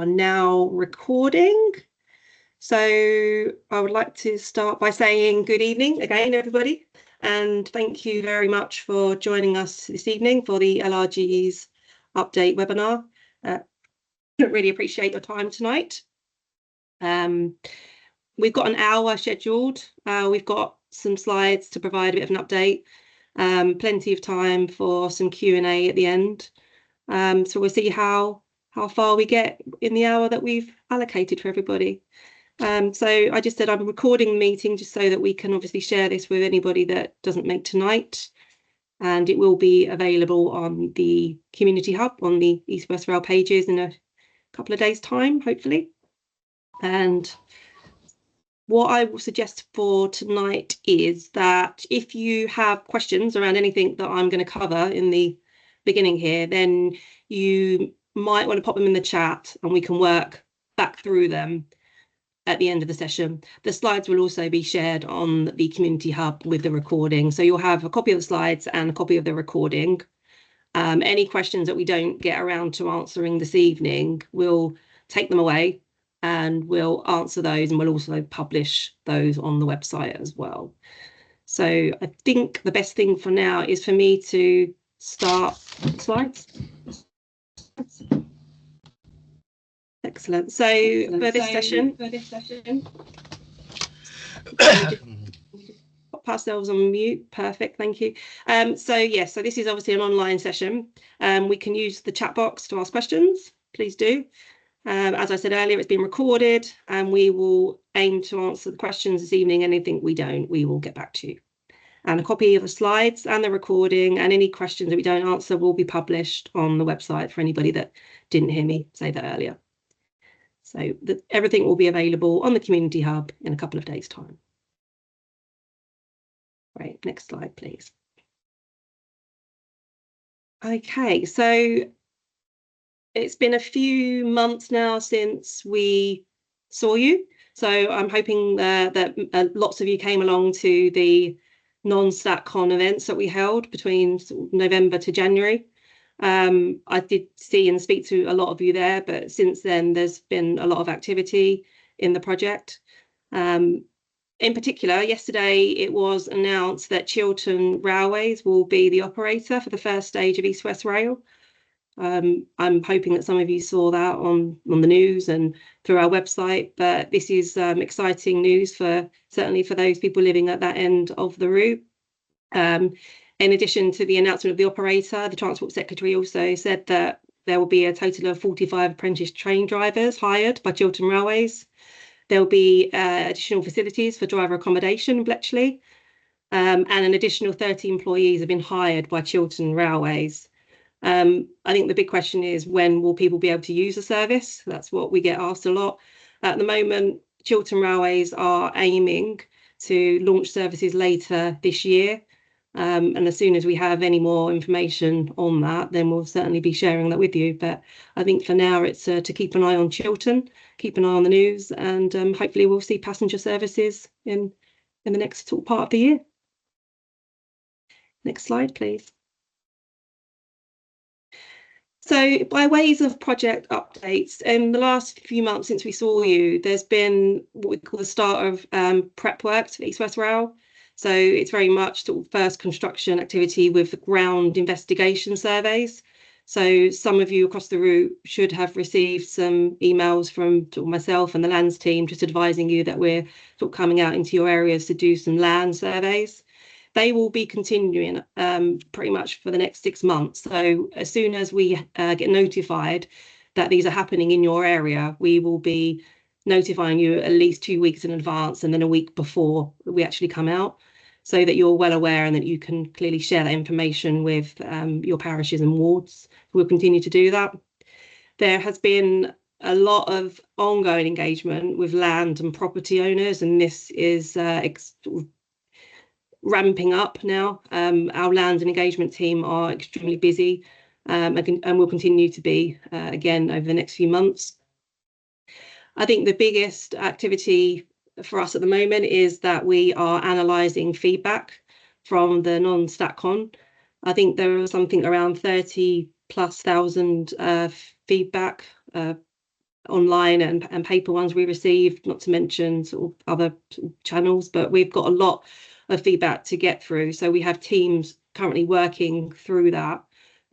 are now recording. So I would like to start by saying good evening again, everybody, and thank you very much for joining us this evening for the LRGs update webinar. Really appreciate your time tonight. We've got an hour scheduled. We've got some slides to provide a bit of an update. Plenty of time for some Q&A at the end. So we'll see how far we get in the hour that we've allocated for everybody. So I just said I'm recording the meeting just so that we can obviously share this with anybody that doesn't make tonight. And it will be available on the Community Hub on the East West Rail pages in a couple of days' time, hopefully. And what I will suggest for tonight is that if you have questions around anything that I'm going to cover in the beginning here, then you might want to pop them in the chat and we can work back through them at the end of the session. The slides will also be shared on the Community Hub with the recording. So you'll have a copy of the slides and a copy of the recording. Any questions that we don't get around to answering this evening, we'll take them away and we'll answer those, and we'll also publish those on the website as well. So I think the best thing for now is for me to start slides. Excellent. So for this session, pop ourselves on mute. Perfect. Thank you. So yes, so this is obviously an online session. We can use the chat box to ask questions. Please do. As I said earlier, it's been recorded and we will aim to answer the questions this evening. Anything we don't, we will get back to you. And a copy of the slides and the recording and any questions that we don't answer will be published on the website for anybody that didn't hear me say that earlier. So everything will be available on the Community Hub in a couple of days' time. Right, next slide, please. Okay, so it's been a few months now since we saw you. So I'm hoping that lots of you came along to the non-StatCon events that we held between November to January. I did see and speak to a lot of you there, but since then there's been a lot of activity in the project. In particular, yesterday it was announced that Chiltern Railways will be the operator for the first stage of East West Rail. I'm hoping that some of you saw that on the news and through our website, but this is exciting news certainly for those people living at that end of the route. In addition to the announcement of the operator, the Transport Secretary also said that there will be a total of 45 apprentice train drivers hired by Chiltern Railways. There will be additional facilities for driver accommodation in Bletchley, and an additional 30 employees have been hired by Chiltern Railways. I think the big question is, when will people be able to use the service? That's what we get asked a lot. At the moment, Chiltern Railways are aiming to launch services later this year. And as soon as we have any more information on that, then we'll certainly be sharing that with you. But I think for now, it's to keep an eye on Chiltern, keep an eye on the news, and hopefully we'll see passenger services in the next sort of part of the year. Next slide, please. So by ways of project updates, in the last few months since we saw you, there's been what we call the start of prep works for East West Rail. So it's very much sort of first construction activity with the ground investigation surveys. So some of you across the route should have received some emails from sort of myself and the lands team just advising you that we're sort of coming out into your areas to do some land surveys. They will be continuing pretty much for the next 6 months. So as soon as we get notified that these are happening in your area, we will be notifying you at least 2 weeks in advance and then a week before we actually come out, so that you're well aware and that you can clearly share that information with your parishes and wards. We'll continue to do that. There has been a lot of ongoing engagement with land and property owners, and this is ramping up now. Our land and engagement team are extremely busy and will continue to be again over the next few months. I think the biggest activity for us at the moment is that we are analysing feedback from the non-StatCon. I think there was something around 30,000+ feedback online and paper ones we received, not to mention sort of other channels, but we've got a lot of feedback to get through. So we have teams currently working through that,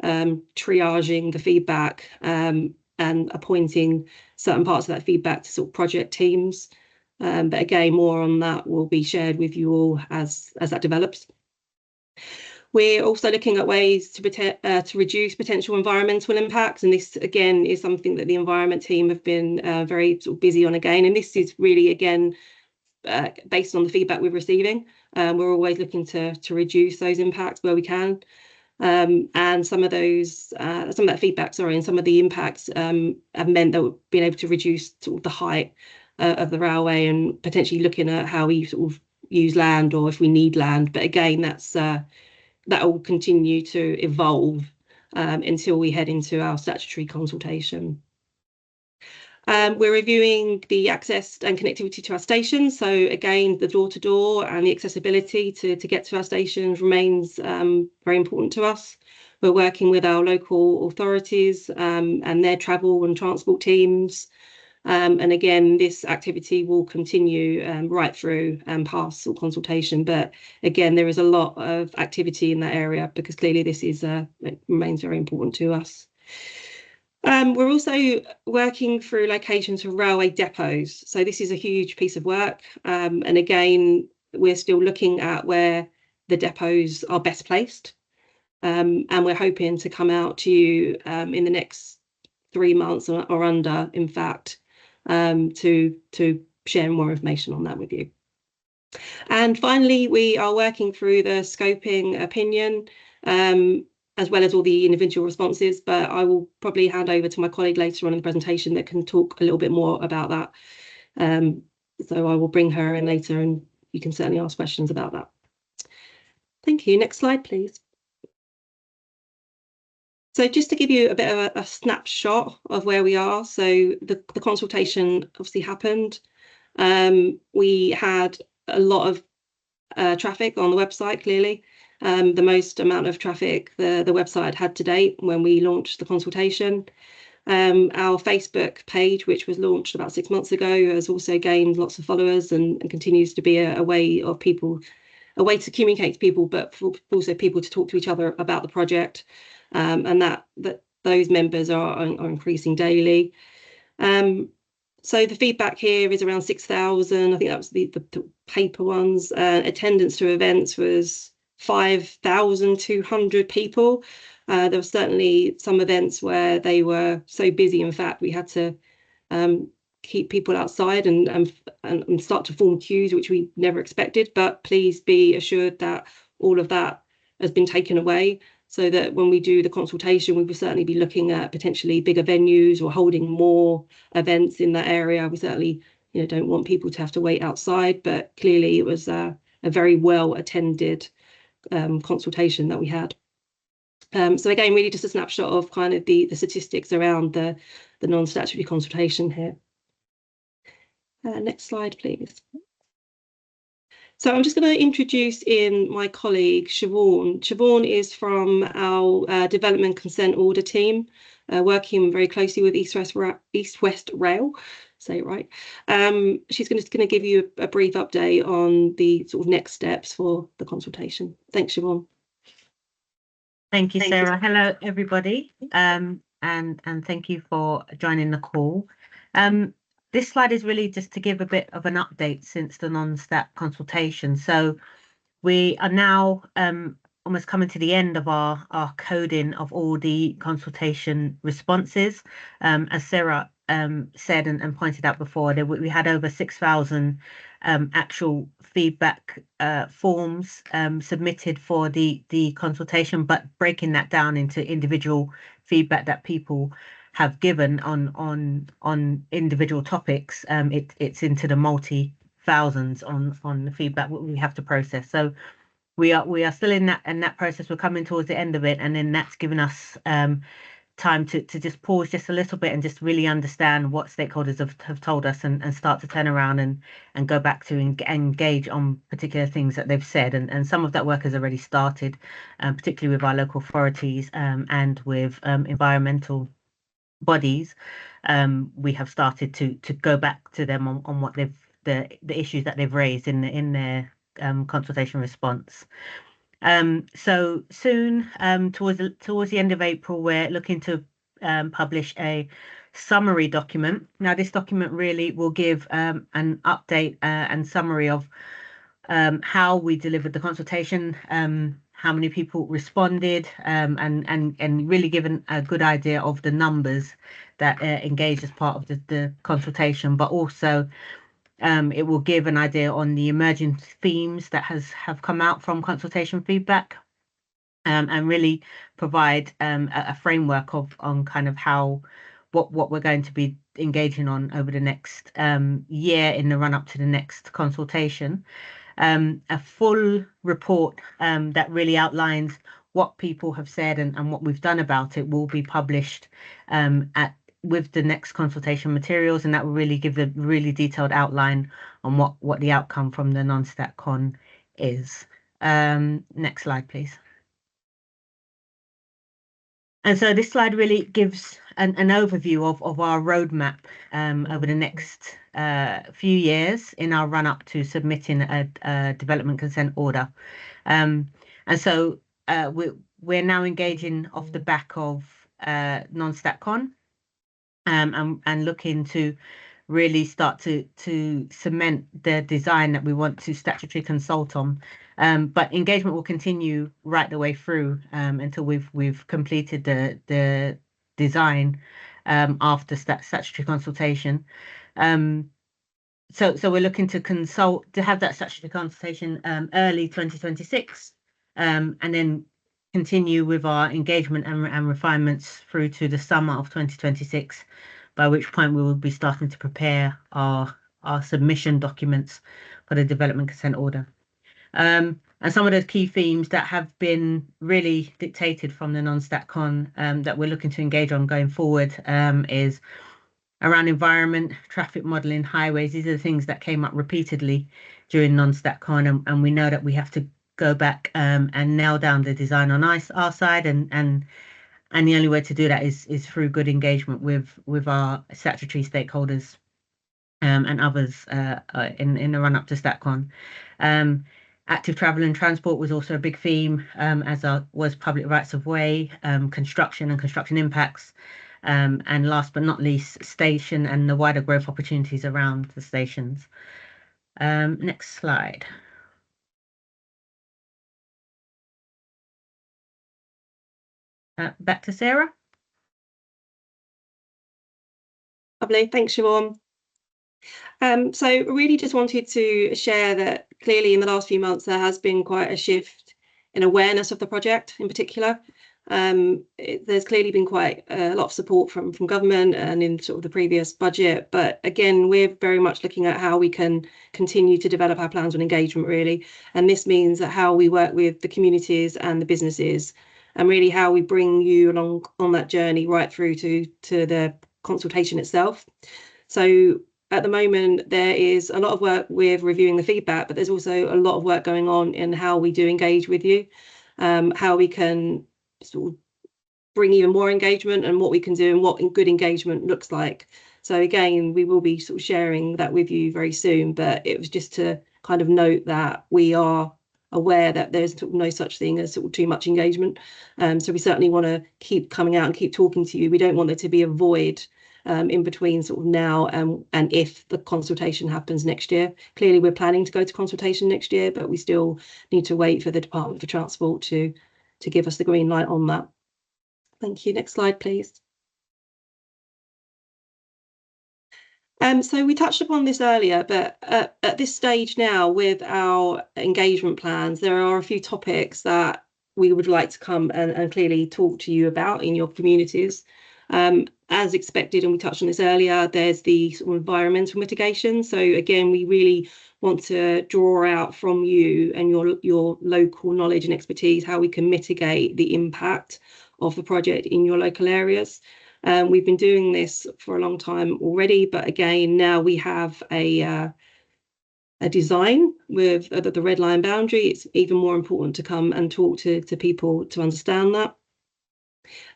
triaging the feedback, and appointing certain parts of that feedback to sort of project teams. But again, more on that will be shared with you all as that develops. We're also looking at ways to reduce potential environmental impacts, and this again is something that the environment team have been very sort of busy on again. And this is really again based on the feedback we're receiving. We're always looking to reduce those impacts where we can. And some of that feedback, and some of the impacts have meant that we've been able to reduce sort of the height of the railway, and potentially looking at how we sort of use land, or if we need land. But again, that will continue to evolve until we head into our statutory consultation. We're reviewing the access and connectivity to our stations. So again, the door-to-door and the accessibility to get to our stations remains very important to us. We're working with our local authorities and their travel and transport teams. And again, this activity will continue right through past consultation. But again, there is a lot of activity in that area, because clearly this is it remains very important to us. We're also working through locations for railway depots. So this is a huge piece of work. And again, we're still looking at where the depots are best placed. And we're hoping to come out to you in the next 3 months or under, in fact, to share more information on that with you. And finally, we are working through the scoping opinion, as well as all the individual responses, but I will probably hand over to my colleague later on in the presentation that can talk a little bit more about that. So I will bring her in later, and you can certainly ask questions about that. Thank you. Next slide, please. So just to give you a bit of a snapshot of where we are. So the consultation obviously happened. We had a lot of traffic on the website, clearly. The most amount of traffic the website had to date when we launched the consultation. Our Facebook page, which was launched about 6 months ago, has also gained lots of followers and continues to be a way to communicate to people, but also people to talk to each other about the project. And that those members are increasing daily. So the feedback here is around 6,000. I think that was the paper ones. Attendance to events was 5,200 people. There were certainly some events where they were so busy, in fact, we had to keep people outside and start to form queues, which we never expected. But please be assured that all of that has been taken away, so that when we do the consultation, we will certainly be looking at potentially bigger venues or holding more events in that area. We certainly don't want people to have to wait outside, but clearly it was a very well attended consultation that we had. So again, really just a snapshot of kind of the statistics around the non-statutory consultation here. Next slide, please. So I'm just going to introduce in my colleague, Siobhan. Siobhan is from our Development Consent Order team, working very closely with East West Rail, say it right. She's going to give you a brief update on the sort of next steps for the consultation. Thanks, Siobhan. Thank you, Sarah. Hello, everybody, and thank you for joining the call. This slide is really just to give a bit of an update since the non-stat consultation. So we are now almost coming to the end of our coding of all the consultation responses. As Sarah said and pointed out before, we had over 6,000 actual feedback forms submitted for the consultation, but breaking that down into individual feedback that people have given on individual topics, it's into the multi-thousands on the feedback we have to process. So we are still in that process. We're coming towards the end of it, and then that's given us time to just pause just a little bit and just really understand what stakeholders have told us, and start to turn around and go back to engage on particular things that they've said. And some of that work has already started, particularly with our local authorities and with environmental bodies, we have started to go back to them on what the issues that they've raised in their consultation response. So soon, towards the end of April, we're looking to publish a summary document. Now, this document really will give an update and summary of how we delivered the consultation, how many people responded, and really given a good idea of the numbers that engaged as part of the consultation, but also it will give an idea on the emerging themes that have come out from consultation feedback, and really provide a framework on kind of what we're going to be engaging on over the next year in the run up to the next consultation. A full report that really outlines what people have said and what we've done about it will be published with the next consultation materials, and that will really give a really detailed outline on what the outcome from the non-StatCon is. Next slide, please. And so this slide really gives an overview of our roadmap over the next few years in our run up to submitting a development consent order. And so we're now engaging off the back of non-StatCon, and looking to really start to cement the design that we want to statutory consult on. But engagement will continue right the way through until we've completed the design after statutory consultation. So we're looking to have that statutory consultation early 2026, and then continue with our engagement and refinements through to the summer of 2026, by which point we will be starting to prepare our submission documents for the development consent order. And some of the key themes that have been really dictated from the non-StatCon that we're looking to engage on going forward is around environment, traffic modelling, highways. These are the things that came up repeatedly during non-StatCon, and we know that we have to go back and nail down the design on our side, and the only way to do that is through good engagement with our statutory stakeholders and others in the run up to StatCon. Active travel and transport was also a big theme, as was public rights of way, construction and construction impacts, and last but not least, station and the wider growth opportunities around the stations. Next slide. Back to Sarah. Lovely, thanks, Siobhan. So really just wanted to share that clearly in the last few months there has been quite a shift in awareness of the project in particular. There's clearly been quite a lot of support from government and in sort of the previous budget, but again we're very much looking at how we can continue to develop our plans on engagement really, and this means that how we work with the communities and the businesses, and really how we bring you along on that journey right through to the consultation itself. So at the moment, there is a lot of work with reviewing the feedback, but there's also a lot of work going on in how we do engage with you, how we can sort of bring even more engagement and what we can do and what good engagement looks like. So again, we will be sort of sharing that with you very soon, but it was just to kind of note that we are aware that there's no such thing as sort of too much engagement. So we certainly want to keep coming out and keep talking to you. We don't want there to be a void in between sort of now and if the consultation happens next year. Clearly we're planning to go to consultation next year, but we still need to wait for the Department for Transport to give us the green light on that. Thank you. Next slide, please. So we touched upon this earlier, but at this stage now with our engagement plans, there are a few topics that we would like to come and clearly talk to you about in your communities. As expected, and we touched on this earlier, there's the sort of environmental mitigation. So again, we really want to draw out from you and your local knowledge and expertise how we can mitigate the impact of the project in your local areas. We've been doing this for a long time already, but again, now we have a design with the red line boundary. It's even more important to come and talk to people to understand that.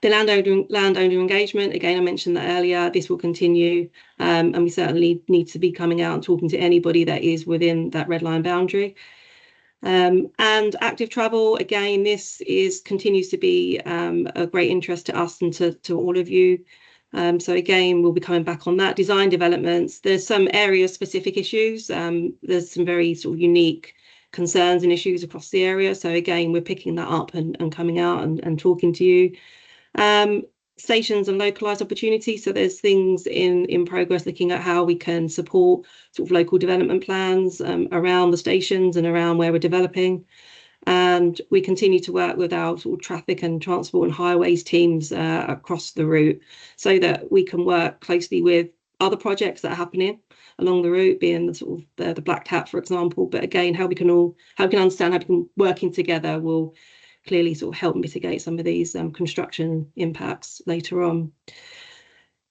The landowner engagement, again, I mentioned that earlier, this will continue, and we certainly need to be coming out and talking to anybody that is within that red line boundary. And active travel, again, this continues to be a great interest to us and to all of you. So again, we'll be coming back on that. Design developments, there's some area specific issues. There's some very sort of unique concerns and issues across the area. So again, we're picking that up and coming out and talking to you. Stations and localized opportunities. So there's things in progress looking at how we can support sort of local development plans around the stations and around where we're developing. And we continue to work with our sort of traffic and transport and highways teams across the route so that we can work closely with other projects that are happening along the route, being the sort of the Black Tap, for example. But again, how we can understand how we can working together will clearly sort of help mitigate some of these construction impacts later on.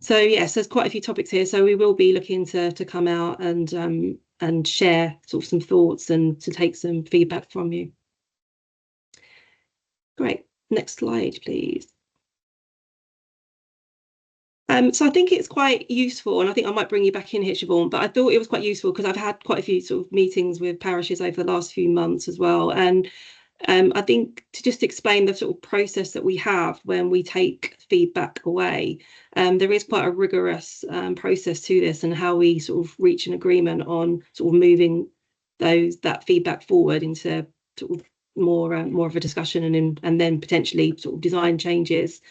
So yes, there's quite a few topics here. So we will be looking to come out and share sort of some thoughts and to take some feedback from you. Great. Next slide, please. So I think it's quite useful, and I think I might bring you back in here, Siobhan, but I thought it was quite useful because I've had quite a few sort of meetings with parishes over the last few months as well. And I think to just explain the sort of process that we have when we take feedback away, there is quite a rigorous process to this and how we sort of reach an agreement on sort of moving that feedback forward into sort of more of a discussion and then potentially sort of design changes.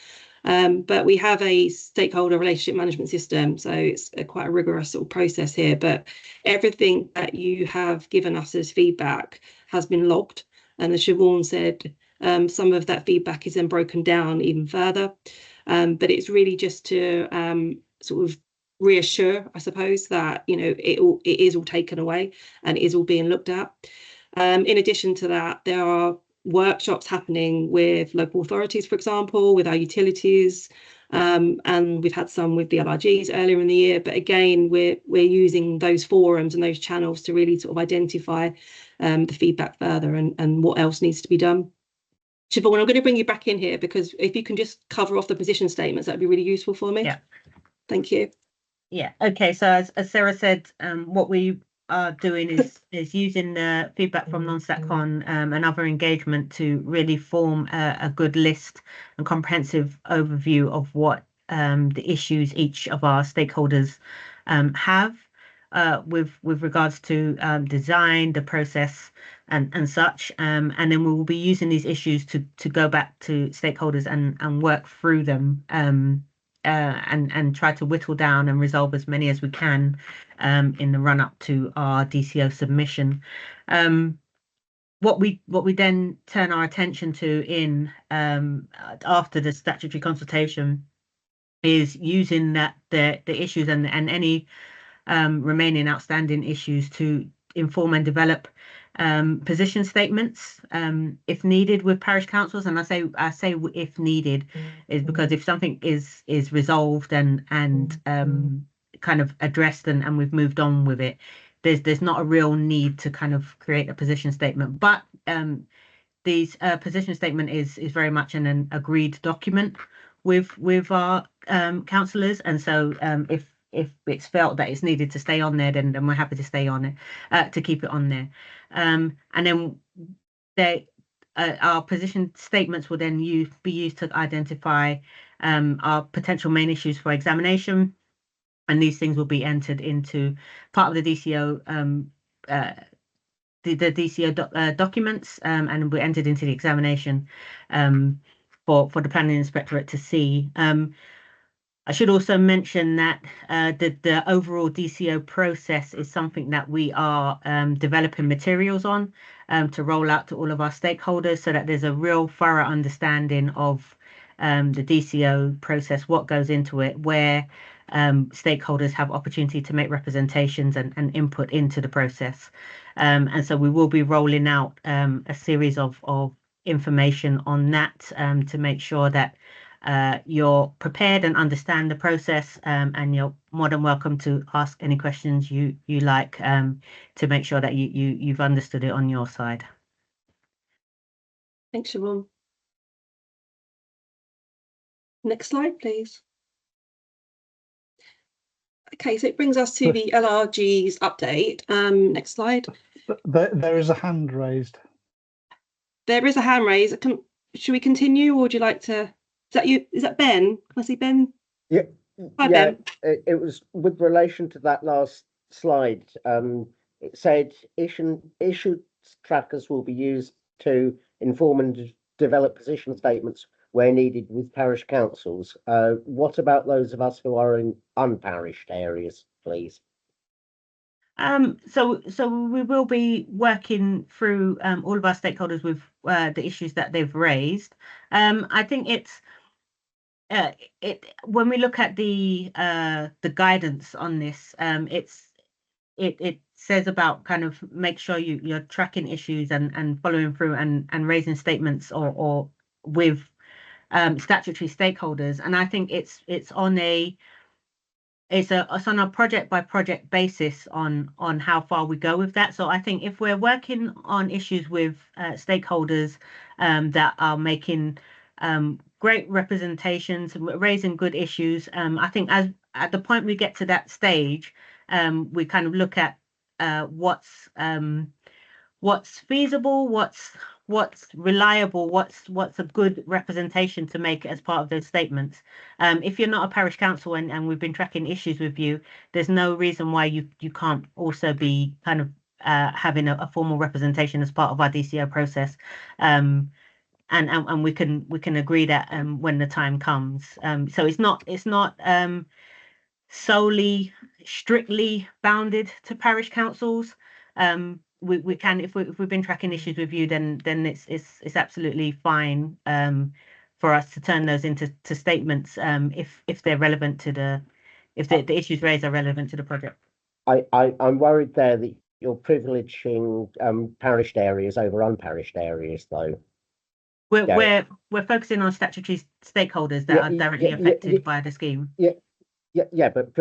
But we have a stakeholder relationship management system, so it's quite a rigorous sort of process here. But everything that you have given us as feedback has been logged. And as Siobhan said, some of that feedback is then broken down even further. But it's really just to sort of reassure, I suppose, that it is all taken away and it is all being looked at. In addition to that, there are workshops happening with local authorities, for example, with our utilities, and we've had some with the LRGs earlier in the year. But again, we're using those forums and those channels to really sort of identify the feedback further and what else needs to be done. Siobhan, I'm going to bring you back in here because if you can just cover off the position statements, that'd be really useful for me. Yeah. Thank you. Yeah. Okay. So as Sarah said, what we are doing is using the feedback from non-StatCon and other engagement to really form a good list and comprehensive overview of what the issues each of our stakeholders have with regards to design, the process, and such. And then we will be using these issues to go back to stakeholders and work through them. And try to whittle down and resolve as many as we can in the run up to our DCO submission. What we then turn our attention to after the statutory consultation is using the issues and any remaining outstanding issues to inform and develop position statements if needed with parish councils. And I say if needed is because if something is resolved and kind of addressed and we've moved on with it, there's not a real need to kind of create a position statement. But these position statement is very much an agreed document with our councillors, and so if it's felt that it's needed to stay on there, then we're happy to stay on it, to keep it on there. And then our position statements will then be used to identify our potential main issues for examination, and these things will be entered into part of the DCO the DCO documents, and we entered into the examination for the planning inspectorate to see. I should also mention that the overall DCO process is something that we are developing materials on to roll out to all of our stakeholders so that there's a real thorough understanding of the DCO process, what goes into it, where stakeholders have opportunity to make representations and input into the process. And so we will be rolling out a series of information on that to make sure that you're prepared and understand the process, and you're more than welcome to ask any questions you like to make sure that you've understood it on your side. Thanks, Siobhan. Next slide, please. Okay, so it brings us to the LRGs update. Next slide. There is a hand raised. There is a hand raise. Should we continue, or would you like to? Is that you? Is that Ben? Can I see Ben? Yeah, Hi, yeah. Ben. It was with relation to that last slide. It said issue trackers will be used to inform and develop position statements where needed with parish councils. What about those of us who are in unparished areas, please? So we will be working through all of our stakeholders with the issues that they've raised. I think it's when we look at the guidance on this, it says about kind of make sure you're tracking issues and following through and raising statements or with statutory stakeholders. And I think it's on a project by project basis on how far we go with that. So I think if we're working on issues with stakeholders that are making great representations, raising good issues, I think as at the point we get to that stage, we kind of look at what's feasible, what's reliable, what's a good representation to make as part of those statements. If you're not a parish council and we've been tracking issues with you, there's no reason why you can't also be kind of having a formal representation as part of our DCO process. And we can agree that when the time comes. So it's not solely strictly bounded to parish councils. We can, if we've been tracking issues with you, then it's absolutely fine for us to turn those into statements if they're relevant to if the issues raised are relevant to the project. I'm worried there that you're privileging parished areas over unparished areas, though. We're focusing on statutory stakeholders that are directly affected by the scheme. Yeah, but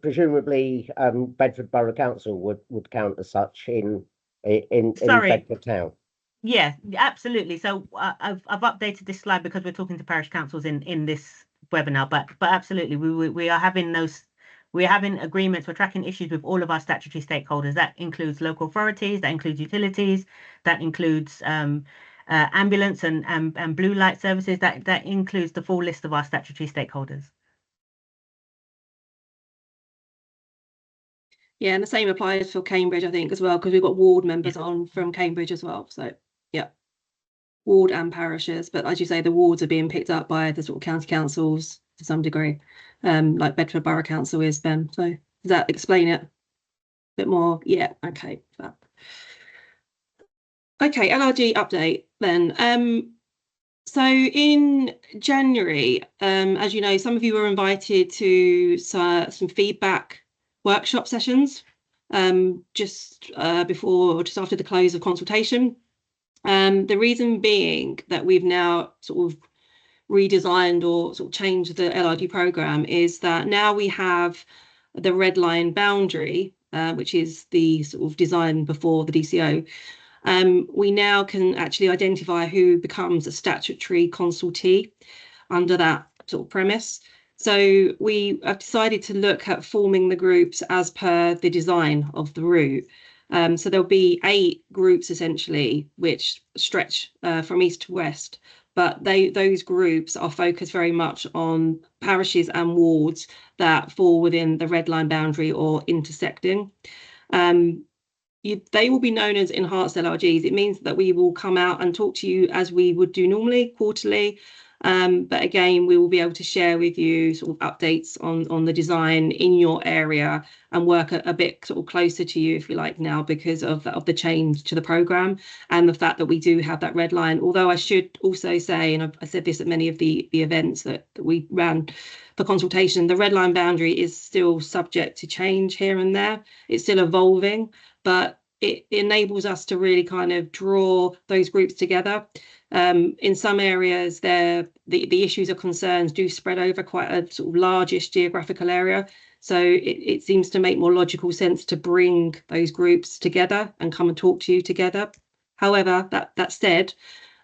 presumably Bedford Borough Council would count as such in Bedford Town. Yeah, absolutely. So I've updated this slide because we're talking to parish councils in this webinar, but absolutely we are having we're having agreements, we're tracking issues with all of our statutory stakeholders. That includes local authorities, that includes utilities, that includes ambulance and blue light services, that includes the full list of our statutory stakeholders. Yeah, and the same applies for Cambridge, I think, as well, because we've got ward members on from Cambridge as well. So, yeah, ward and parishes. But as you say, the wards are being picked up by the sort of county councils to some degree, like Bedford Borough Council is, Ben. So does that explain it a bit more? Yeah, okay. Okay, LRG update then. So in January, as you know, some of you were invited to some feedback workshop sessions just after the close of consultation. The reason being that we've now sort of redesigned or sort of changed the LRG programme is that now we have the red line boundary, which is the sort of design before the DCO. We now can actually identify who becomes a statutory consultee under that sort of premise. So we have decided to look at forming the groups as per the design of the route. So there'll be 8 groups essentially, which stretch from east to west. But those groups are focused very much on parishes and wards that fall within the red line boundary or intersecting. They will be known as enhanced LRGs. It means that we will come out and talk to you as we would do normally, quarterly. But again, we will be able to share with you sort of updates on the design in your area and work a bit sort of closer to you, if you like, now because of the change to the programme and the fact that we do have that red line. Although I should also say, and I said this at many of the events that we ran for consultation, the red line boundary is still subject to change here and there. It's still evolving, but it enables us to really kind of draw those groups together. In some areas, the issues or concerns do spread over quite a sort of largish geographical area. So it seems to make more logical sense to bring those groups together and come and talk to you together. However, that said,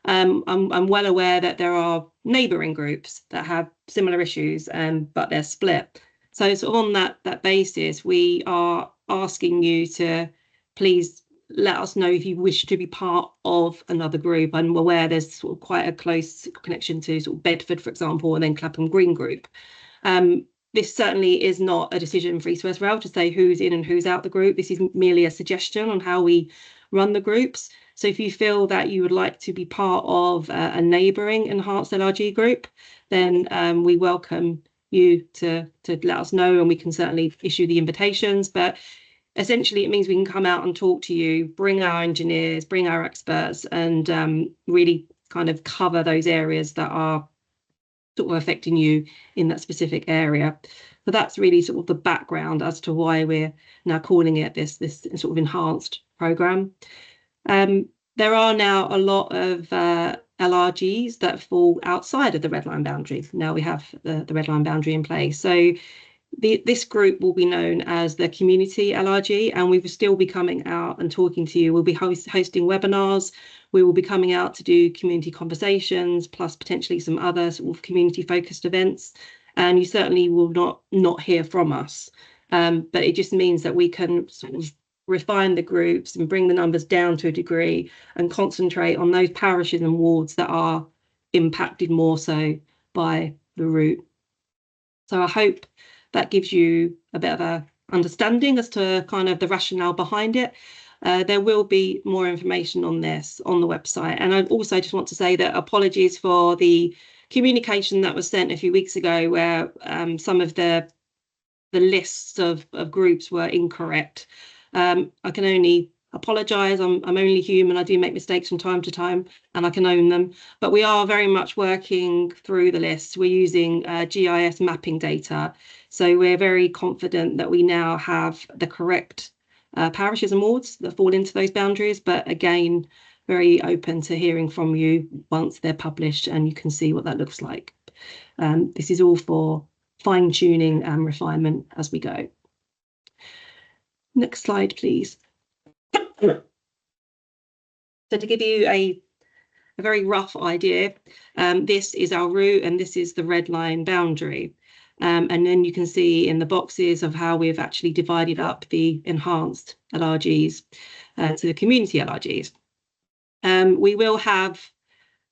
I'm well aware that there are neighbouring groups that have similar issues, but they're split. So sort of on that basis, we are asking you to please let us know if you wish to be part of another group. I'm aware there's sort of quite a close connection to sort of Bedford, for example, and then Clapham Green Group. This certainly is not a decision for East West Rail to say who's in and who's out the group. This is merely a suggestion on how we run the groups. So if you feel that you would like to be part of a neighbouring enhanced LRG group, then we welcome you to let us know, and we can certainly issue the invitations. But essentially, it means we can come out and talk to you, bring our engineers, bring our experts, and really kind of cover those areas that are sort of affecting you in that specific area. So that's really sort of the background as to why we're now calling it this sort of enhanced programme. There are now a lot of LRGs that fall outside of the red line boundary. Now we have the red line boundary in place. So this group will be known as the community LRG, and we will still be coming out and talking to you. We'll be hosting webinars. We will be coming out to do community conversations, plus potentially some other sort of community focused events. And you certainly will not hear from us. But it just means that we can sort of refine the groups and bring the numbers down to a degree and concentrate on those parishes and wards that are impacted more so by the route. So I hope that gives you a bit of a understanding as to kind of the rationale behind it. There will be more information on this on the website. And I also just want to say that apologies for the communication that was sent a few weeks ago, where some of the lists of groups were incorrect. I can only apologise. I'm only human. I do make mistakes from time to time, and I can own them. But we are very much working through the list. We're using GIS mapping data. So we're very confident that we now have the correct parishes and wards that fall into those boundaries. But again, very open to hearing from you once they're published and you can see what that looks like. This is all for fine tuning and refinement as we go. Next slide, please. So to give you a very rough idea, this is our route and this is the red line boundary. And then you can see in the boxes of how we've actually divided up the enhanced LRGs to the community LRGs. We will have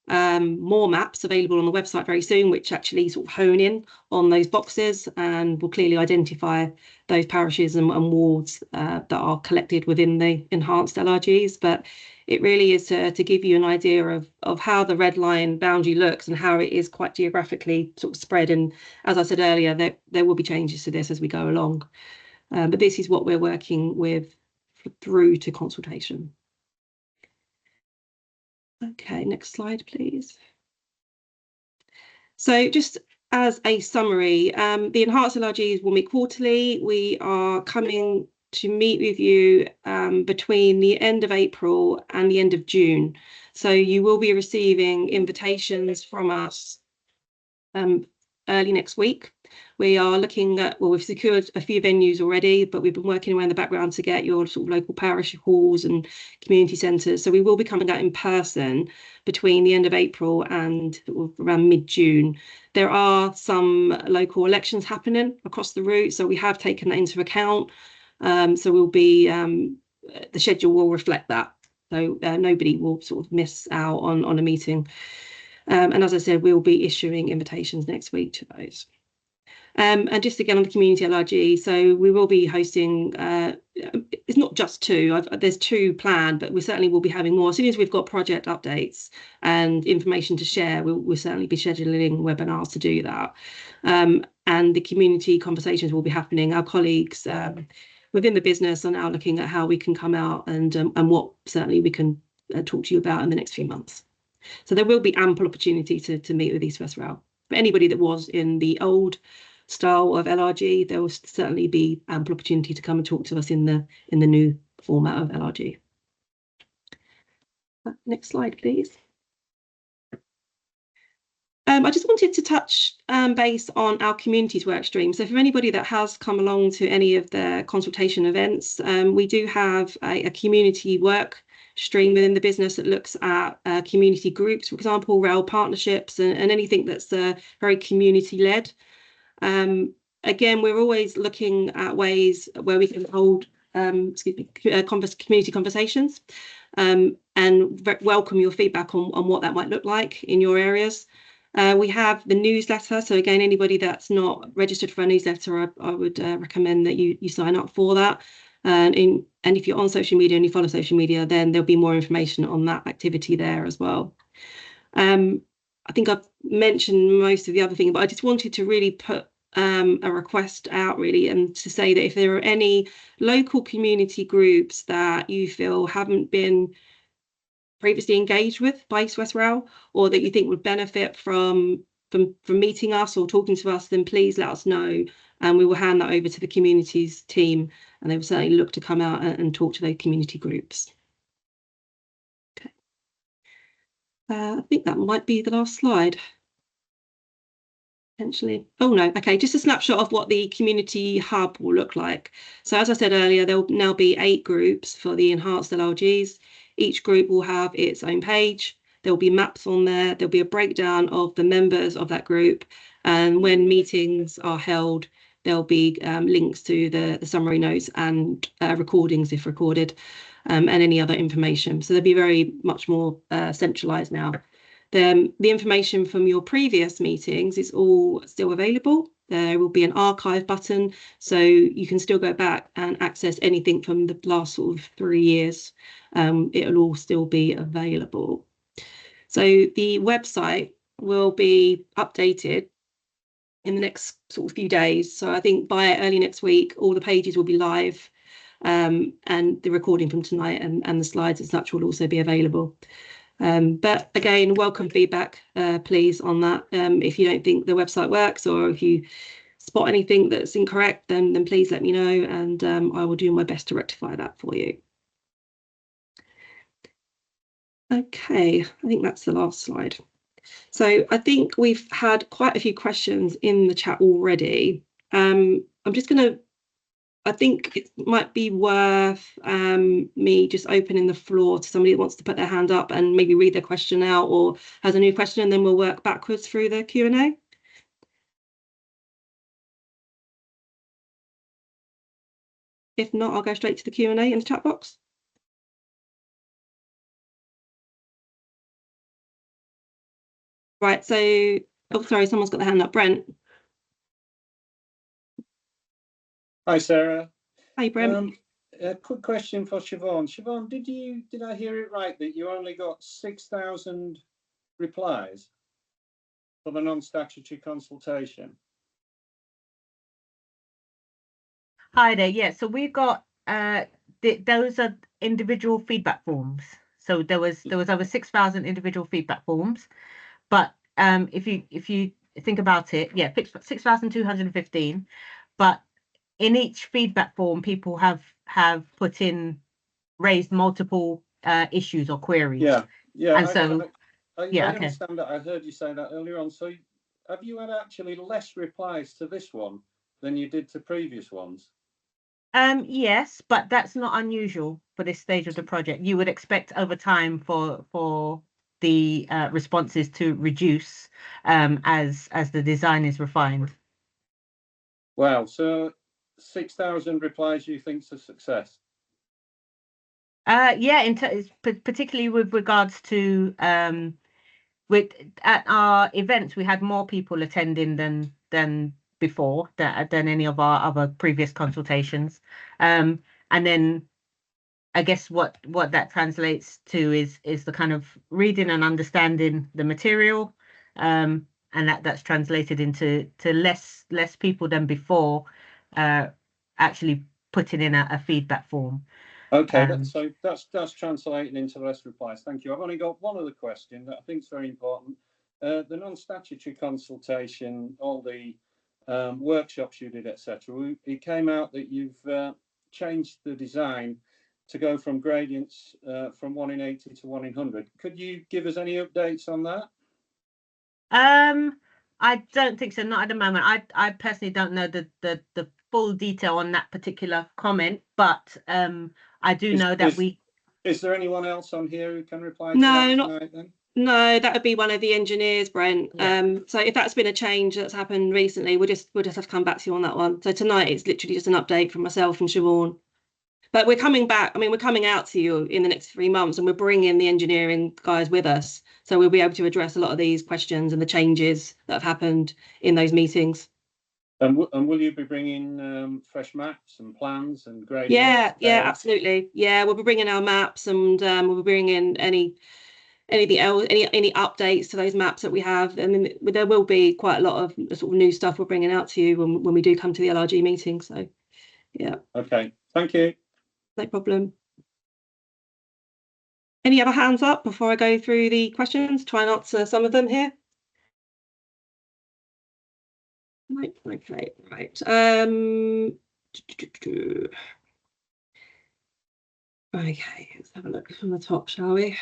more maps available on the website very soon, which actually sort of hone in on those boxes and will clearly identify those parishes and wards that are collected within the enhanced LRGs. But it really is to give you an idea of how the red line boundary looks and how it is quite geographically sort of spread. And as I said earlier, there will be changes to this as we go along. But this is what we're working with through to consultation. Okay, next slide, please. So just as a summary, the enhanced LRGs will meet quarterly. We are coming to meet with you between the end of April and the end of June. So you will be receiving invitations from us early next week. We are looking at, well, we've secured a few venues already, but we've been working away in the background to get your sort of local parish halls and community centres. So we will be coming out in person between the end of April and around mid-June. There are some local elections happening across the route, so we have taken that into account. So we'll be, the schedule will reflect that. So nobody will sort of miss out on a meeting. And as I said, we'll be issuing invitations next week to those. And just again on the community LRG, so we will be hosting, it's not just two, there's two planned, but we certainly will be having more. As soon as we've got project updates and information to share, we'll certainly be scheduling webinars to do that. And the community conversations will be happening. Our colleagues within the business are now looking at how we can come out and what certainly we can talk to you about in the next few months. So there will be ample opportunity to meet with East West Rail. For anybody that was in the old style of LRG, there will certainly be ample opportunity to come and talk to us in the new format of LRG. Next slide, please. I just wanted to touch base on our communities work stream. So for anybody that has come along to any of the consultation events, we do have a community work stream within the business that looks at community groups, for example, rail partnerships, and anything that's very community led. Again, we're always looking at ways where we can hold community conversations, and welcome your feedback on what that might look like in your areas. We have the newsletter. So again, anybody that's not registered for a newsletter, I would recommend that you sign up for that. And if you're on social media and you follow social media, then there'll be more information on that activity there as well. I think I've mentioned most of the other thing, but I just wanted to really put a request out really, and to say that if there are any local community groups that you feel haven't been previously engaged with by East West Rail, or that you think would benefit from meeting us or talking to us, then please let us know, and we will hand that over to the communities team, and they will certainly look to come out and talk to those community groups. Okay. I think that might be the last slide. Potentially. Oh no, okay, just a snapshot of what the community hub will look like. So as I said earlier, there will now be 8 groups for the enhanced LRGs. Each group will have its own page. There will be maps on there. There'll be a breakdown of the members of that group. And when meetings are held, there'll be links to the summary notes and recordings if recorded, and any other information. So they'll be very much more centralized now. The information from your previous meetings is all still available. There will be an archive button, so you can still go back and access anything from the last sort of 3 years. It'll all still be available. So the website will be updated in the next sort of few days. So I think by early next week, all the pages will be live, and the recording from tonight and the slides and such will also be available. But again, welcome feedback, please, on that. If you don't think the website works, or if you spot anything that's incorrect, then please let me know, and I will do my best to rectify that for you. Okay, I think that's the last slide. So I think we've had quite a few questions in the chat already. I'm just going to, I think it might be worth me just opening the floor to somebody that wants to put their hand up and maybe read their question out, or has a new question, and then we'll work backwards through the Q&A. If not, I'll go straight to the Q&A in the chat box. Right, so, oh, sorry, someone's got their hand up. Brent. Hi, Sarah. Hi, Brent. A quick question for Siobhan. Siobhan, did I hear it right that you only got 6,000 replies for the non-statutory consultation? Hi there. Yeah, so we've got those are individual feedback forms. So there was over 6,000 individual feedback forms, but if you think about it, yeah, 6,215. But in each feedback form, people have raised multiple issues or queries. Yeah. And so I yeah, okay. understand that. I heard you say that earlier on. So have you had actually less replies to this one than you did to previous ones? Yes, but that's not unusual for this stage of the project. You would expect over time for the responses to reduce as the design is refined. Wow. So 6,000 replies you think's a success? Yeah, particularly with regards to at our events, we had more people attending than before, than any of our other previous consultations. And then I guess what that translates to is the kind of reading and understanding the material, and that's translated into less people than before actually putting in a feedback form. Okay, so that's translating into less replies. Thank you. I've only got one other question that I think is very important. The non-statutory consultation, all the workshops you did, etc. It came out that you've changed the design to go from gradients from 1 in 80 to 1 in 100. Could you give us any updates on that? I don't think so, not at the moment. I personally don't know the full detail on that particular comment, but I do know that Is there anyone else on here who can reply to No, that not- tonight then? No, that would be one of the engineers, Brent. Yeah. So if that's been a change that's happened recently, we'll just have to come back to you on that one. So tonight it's literally just an update from myself and Siobhan. But we're coming back. I mean, we're coming out to you in the next 3 months, and we're bringing the engineering guys with us. So we'll be able to address a lot of these questions and the changes that have happened in those meetings. And will you be bringing fresh maps and plans and grading? Yeah, scales? absolutely. Yeah, we'll be bringing our maps, and we'll be bringing anything else, any updates to those maps that we have. I mean, there will be quite a lot of sort of new stuff we're bringing out to you when we do come to the LRG meeting. So, yeah. Okay, thank you. No problem. Any other hands up before I go through the questions? Try and answer some of them here. Right, okay, right. Okay, let's have a look from the top, shall we?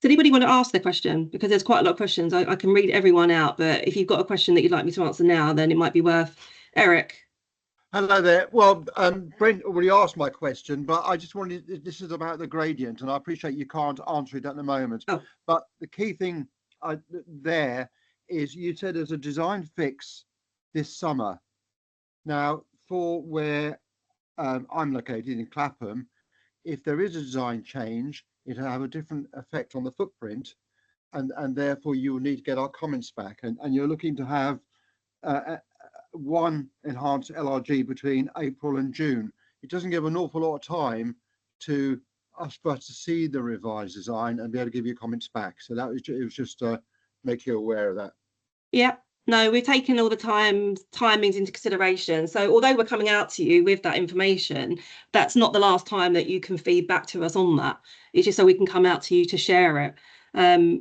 Does anybody want to ask the question? Because there's quite a lot of questions. I can read everyone out, but if you've got a question that you'd like me to answer now, then it might be worth. Eric. Hello there. Well, Brent already asked my question, but I just wanted, this is about the gradient, and I appreciate you can't answer it at the moment. Oh. But the key thing there is you said there's a design fix this summer. Now, for where I'm located in Clapham, if there is a design change, it'll have a different effect on the footprint, and therefore you will need to get our comments back. And you're looking to have one enhanced LRG between April and June. It doesn't give an awful lot of time to us for us to see the revised design and be able to give you comments back. So it was just to make you aware of that. Yeah, no, we're taking all the timings into consideration. So although we're coming out to you with that information, that's not the last time that you can feed back to us on that. It's just so we can come out to you to share it.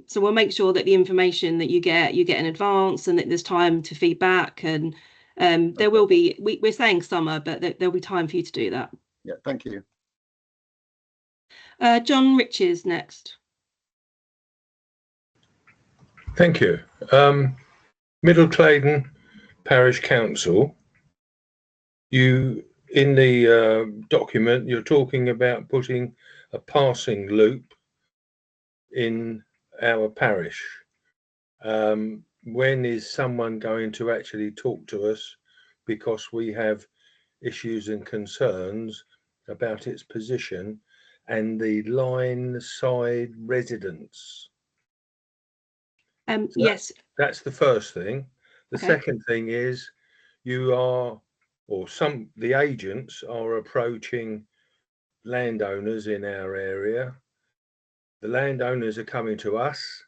So we'll make sure that the information that you get in advance, and that there's time to feedback. And there will be, we're saying summer, but there'll be time for you to do that. Yeah, thank you. John Riches next. Thank you. Middle Claydon Parish Council, you in the document you're talking about putting a passing loop in our parish. When is someone going to actually talk to us, because we have issues and concerns about its position and the line side residents? So Yes. That's the first thing. The Okay. second thing is the agents are approaching landowners in our area. The landowners are coming to us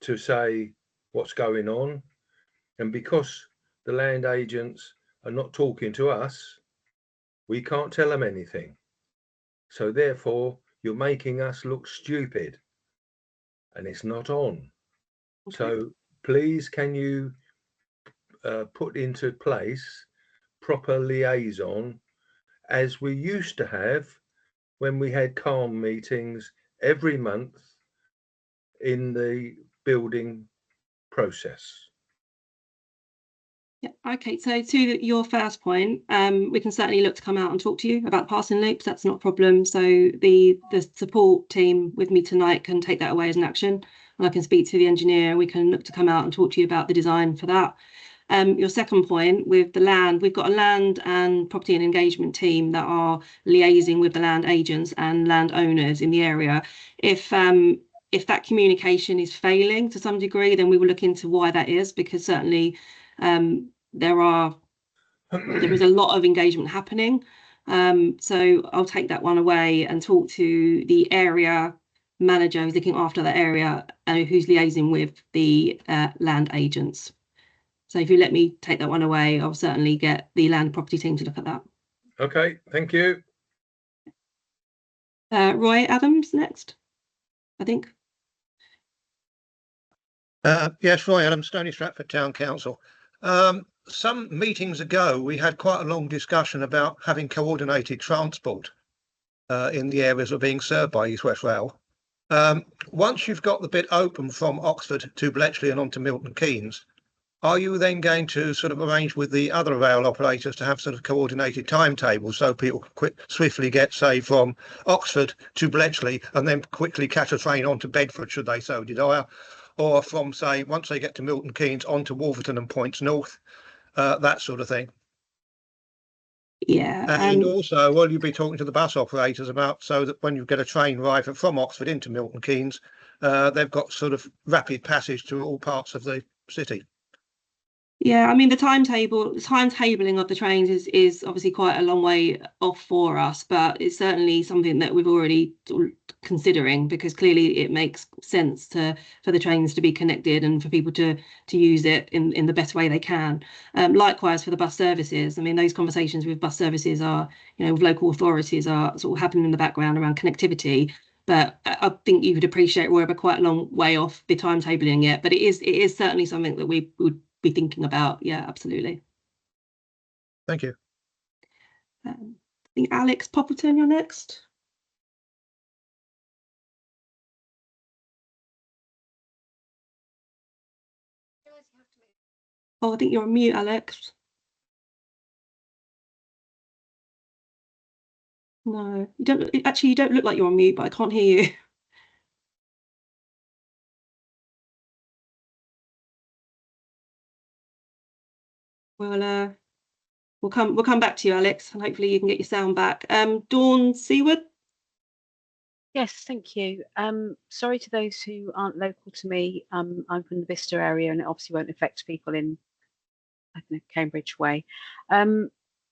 to say what's going on, and because the land agents are not talking to us, we can't tell them anything. So therefore you're making us look stupid, and it's not on. Okay. So please, can you put into place proper liaison as we used to have when we had calm meetings every month in the building process? Yeah, okay, so to your first point, we can certainly look to come out and talk to you about passing loops. That's not a problem. So the support team with me tonight can take that away as an action, and I can speak to the engineer, and we can look to come out and talk to you about the design for that. Your second point with the land, we've got a land and property and engagement team that are liaising with the land agents and landowners in the area. If that communication is failing to some degree, then we will look into why that is, because certainly there is a lot of engagement happening. So I'll take that one away and talk to the area manager who's looking after that area, who's liaising with the land agents. So if you let me take that one away, I'll certainly get the land property team to look at that. Okay, thank you. Roy Adams next, I think. Yes, Roy Adams, Stony Stratford Town Council. Some meetings ago, we had quite a long discussion about having coordinated transport in the areas that are being served by East West Rail. Once you've got the bit open from Oxford to Bletchley and onto Milton Keynes, are you then going to sort of arrange with the other rail operators to have sort of coordinated timetables so people can swiftly get, say, from Oxford to Bletchley and then quickly catch a train onto Bedford, should they so desire, or from, say, once they get to Milton Keynes onto Wolverton and points north, that sort of thing? Yeah. And also, will you be talking to the bus operators about so that when you get a train arriving from Oxford into Milton Keynes, they've got sort of rapid passage to all parts of the city? Yeah, I mean the timetabling of the trains is obviously quite a long way off for us, but it's certainly something that we've already sort of considering, because clearly it makes sense for the trains to be connected and for people to use it in the best way they can. Likewise for the bus services. I mean, those conversations with bus services are, with local authorities are sort of happening in the background around connectivity. But I think you would appreciate we're quite a long way off the timetabling yet. But it is certainly something that we would be thinking about. Yeah, absolutely. Thank you. I think Alex Poppleton, you're next. Oh, I think you're on mute, Alex. No, you don't. Actually, you don't look like you're on mute, but I can't hear you. We'll come back to you, Alex, and hopefully you can get your sound back. Dawn Seaward. Yes, thank you. Sorry to those who aren't local to me. I'm from the Bicester area, and it obviously won't affect people in, I don't know, Cambridge way.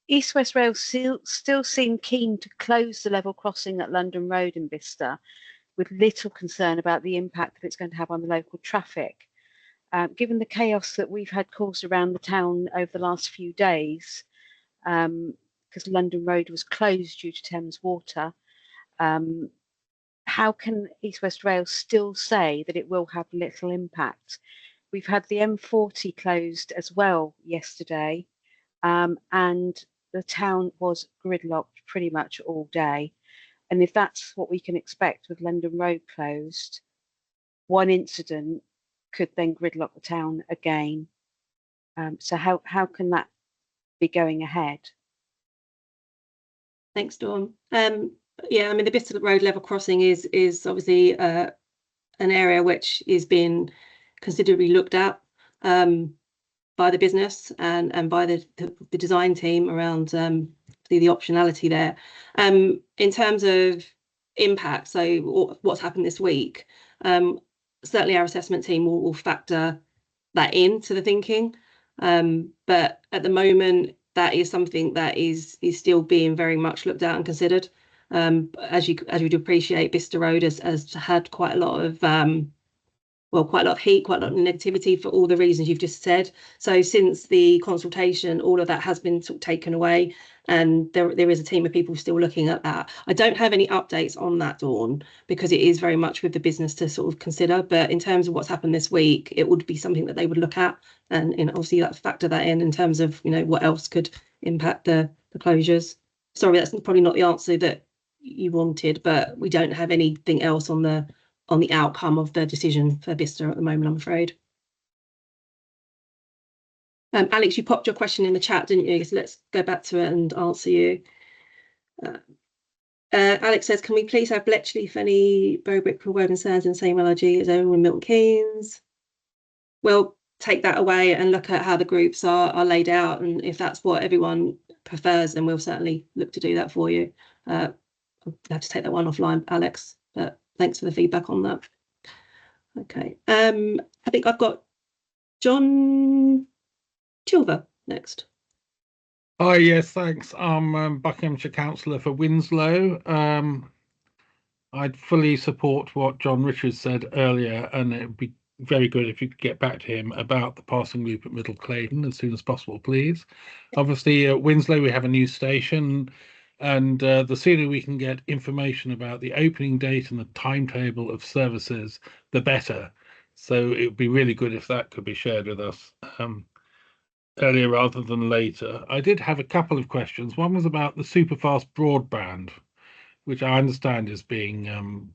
East West Rail still seem keen to close the level crossing at London Road in Bicester, with little concern about the impact that it's going to have on the local traffic. Given the chaos that we've had caused around the town over the last few days, because London Road was closed due to Thames water, how can East West Rail still say that it will have little impact? We've had the M40 closed as well yesterday, and the town was gridlocked pretty much all day. And if that's what we can expect with London Road closed, one incident could then gridlock the town again. So how can that be going ahead? Thanks, Dawn. Yeah, I mean the Bicester Road level crossing is obviously an area which is being considerably looked at by the business and by the design team around the optionality there. In terms of impact, so what's happened this week, certainly our assessment team will factor that into the thinking. But at the moment, that is something that is still being very much looked at and considered. As you'd appreciate, Bicester Road has had quite a lot of quite a lot of heat, quite a lot of negativity for all the reasons you've just said. So since the consultation, all of that has been sort of taken away, and there is a team of people still looking at that. I don't have any updates on that, Dawn, because it is very much with the business to sort of consider. But in terms of what's happened this week, it would be something that they would look at, and obviously that factor that in terms of what else could impact the closures. Sorry, that's probably not the answer that you wanted, but we don't have anything else on the outcome of the decision for Bicester at the moment, I'm afraid. Alex, you popped your question in the chat, didn't you? So let's go back to it and answer you. Alex says, can we please have Bletchley, Fenny, Berwick, Woburn Sands and same LRG as over in Milton Keynes? We'll take that away and look at how the groups are laid out, and if that's what everyone prefers, then we'll certainly look to do that for you. I'll have to take that one offline, Alex, but thanks for the feedback on that. Okay, I think I've got John Chilver next. Hi, yes, thanks. I'm Buckinghamshire Councillor for Winslow. I'd fully support what John Richards said earlier, and it would be very good if you could get back to him about the passing loop at Middle Claydon as soon as possible, please. Obviously, at Winslow, we have a new station, and the sooner we can get information about the opening date and the timetable of services, the better. So it would be really good if that could be shared with us earlier rather than later. I did have a couple of questions. One was about the superfast broadband. which I understand is being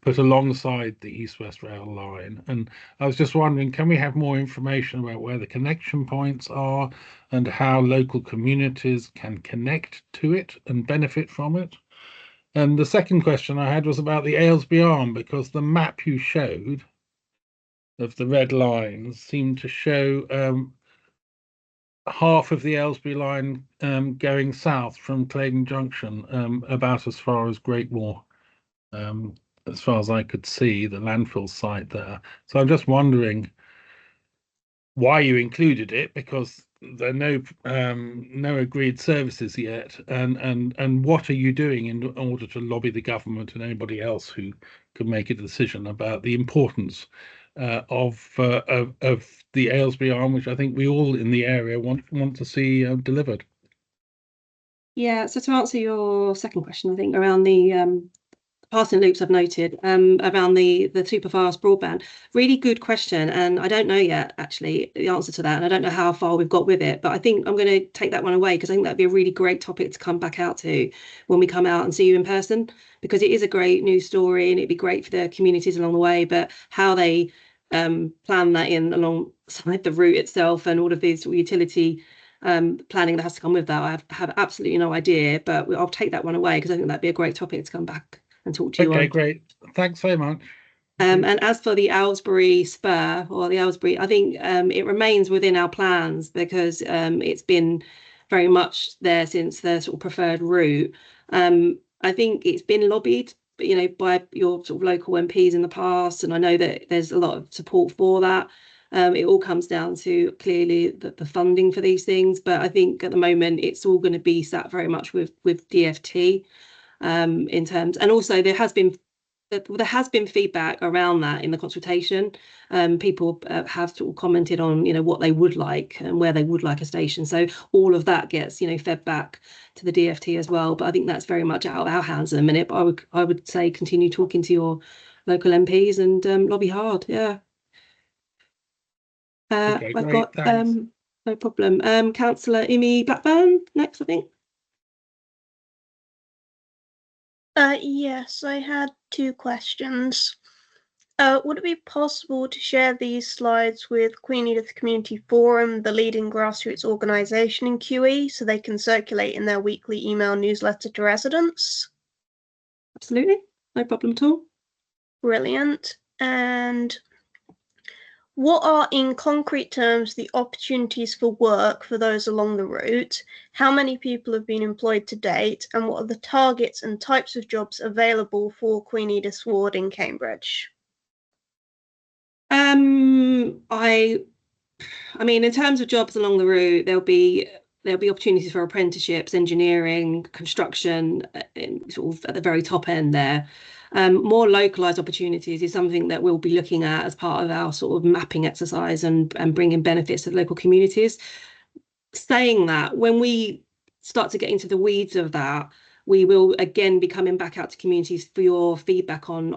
put alongside the East-West Rail line. And I was just wondering, can we have more information about where the connection points are and how local communities can connect to it and benefit from it? And the second question I had was about the Aylesbury Arm, because the map you showed of the red lines seemed to show half of the Aylesbury line going south from Claydon Junction, about as far as Great Moor, as far as I could see, the landfill site there. So I'm just wondering why you included it, because there are no agreed services yet, and what are you doing in order to lobby the government and anybody else who could make a decision about the importance of the Aylesbury Arm, which I think we all in the area want to see delivered. Yeah, so to answer your second question, I think around the passing loops I've noted, around the super fast broadband, really good question, and I don't know yet actually the answer to that, and I don't know how far we've got with it, but I think I'm going to take that one away, because I think that'd be a really great topic to come back out to when we come out and see you in person, because it is a great news story and it'd be great for the communities along the way, but how they plan that in alongside the route itself and all of these utility planning that has to come with that, I have absolutely no idea, but I'll take that one away, because I think that'd be a great topic to come back and talk to you on. Okay, great. Thanks very much. And as for the Aylesbury spur, or the Aylesbury, I think it remains within our plans, because it's been very much there since the sort of preferred route. I think it's been lobbied, by your sort of local MPs in the past, and I know that there's a lot of support for that. It all comes down to clearly the funding for these things, but I think at the moment it's all going to be sat very much with DFT in terms, and also there has been feedback around that in the consultation. People have sort of commented on what they would like and where they would like a station, so all of that gets fed back to the DFT as well, but I think that's very much out of our hands at the minute. But I would say continue talking to your local MPs and lobby hard. Yeah. Okay, I've great, got thanks. no problem. Councillor Imi Blackburn next, I think. Yes, I had two questions. Would it be possible to share these slides with Queen Edith Community Forum, the leading grassroots organisation in QE, so they can circulate in their weekly email newsletter to residents? Absolutely, no problem at all. Brilliant. And what are, in concrete terms, the opportunities for work for those along the route? How many people have been employed to date? And what are the targets and types of jobs available for Queen Edith's ward in Cambridge? I mean, in terms of jobs along the route, there'll be opportunities for apprenticeships, engineering, construction, sort of at the very top end there. More localized opportunities is something that we'll be looking at as part of our sort of mapping exercise and bringing benefits to the local communities. Saying that, when we start to get into the weeds of that, we will again be coming back out to communities for your feedback on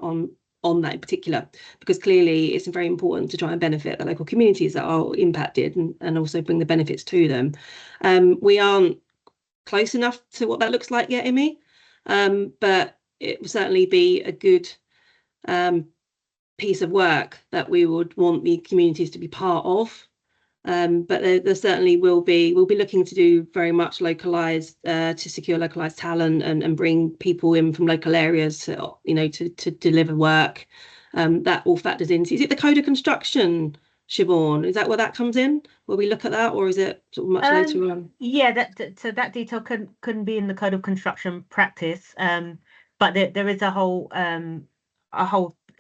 that in particular, because clearly it's very important to try and benefit the local communities that are impacted and also bring the benefits to them. We aren't close enough to what that looks like yet, Imi, but it will certainly be a good piece of work that we would want the communities to be part of. But there certainly we'll be looking to do very much localized to secure localized talent and bring people in from local areas to deliver work. That all factors into. Is it the code of construction, Siobhan? Is that where that comes in? Will we look at that, or is it sort of much later on? Yeah, that detail couldn't be in the code of construction practice, but there is a whole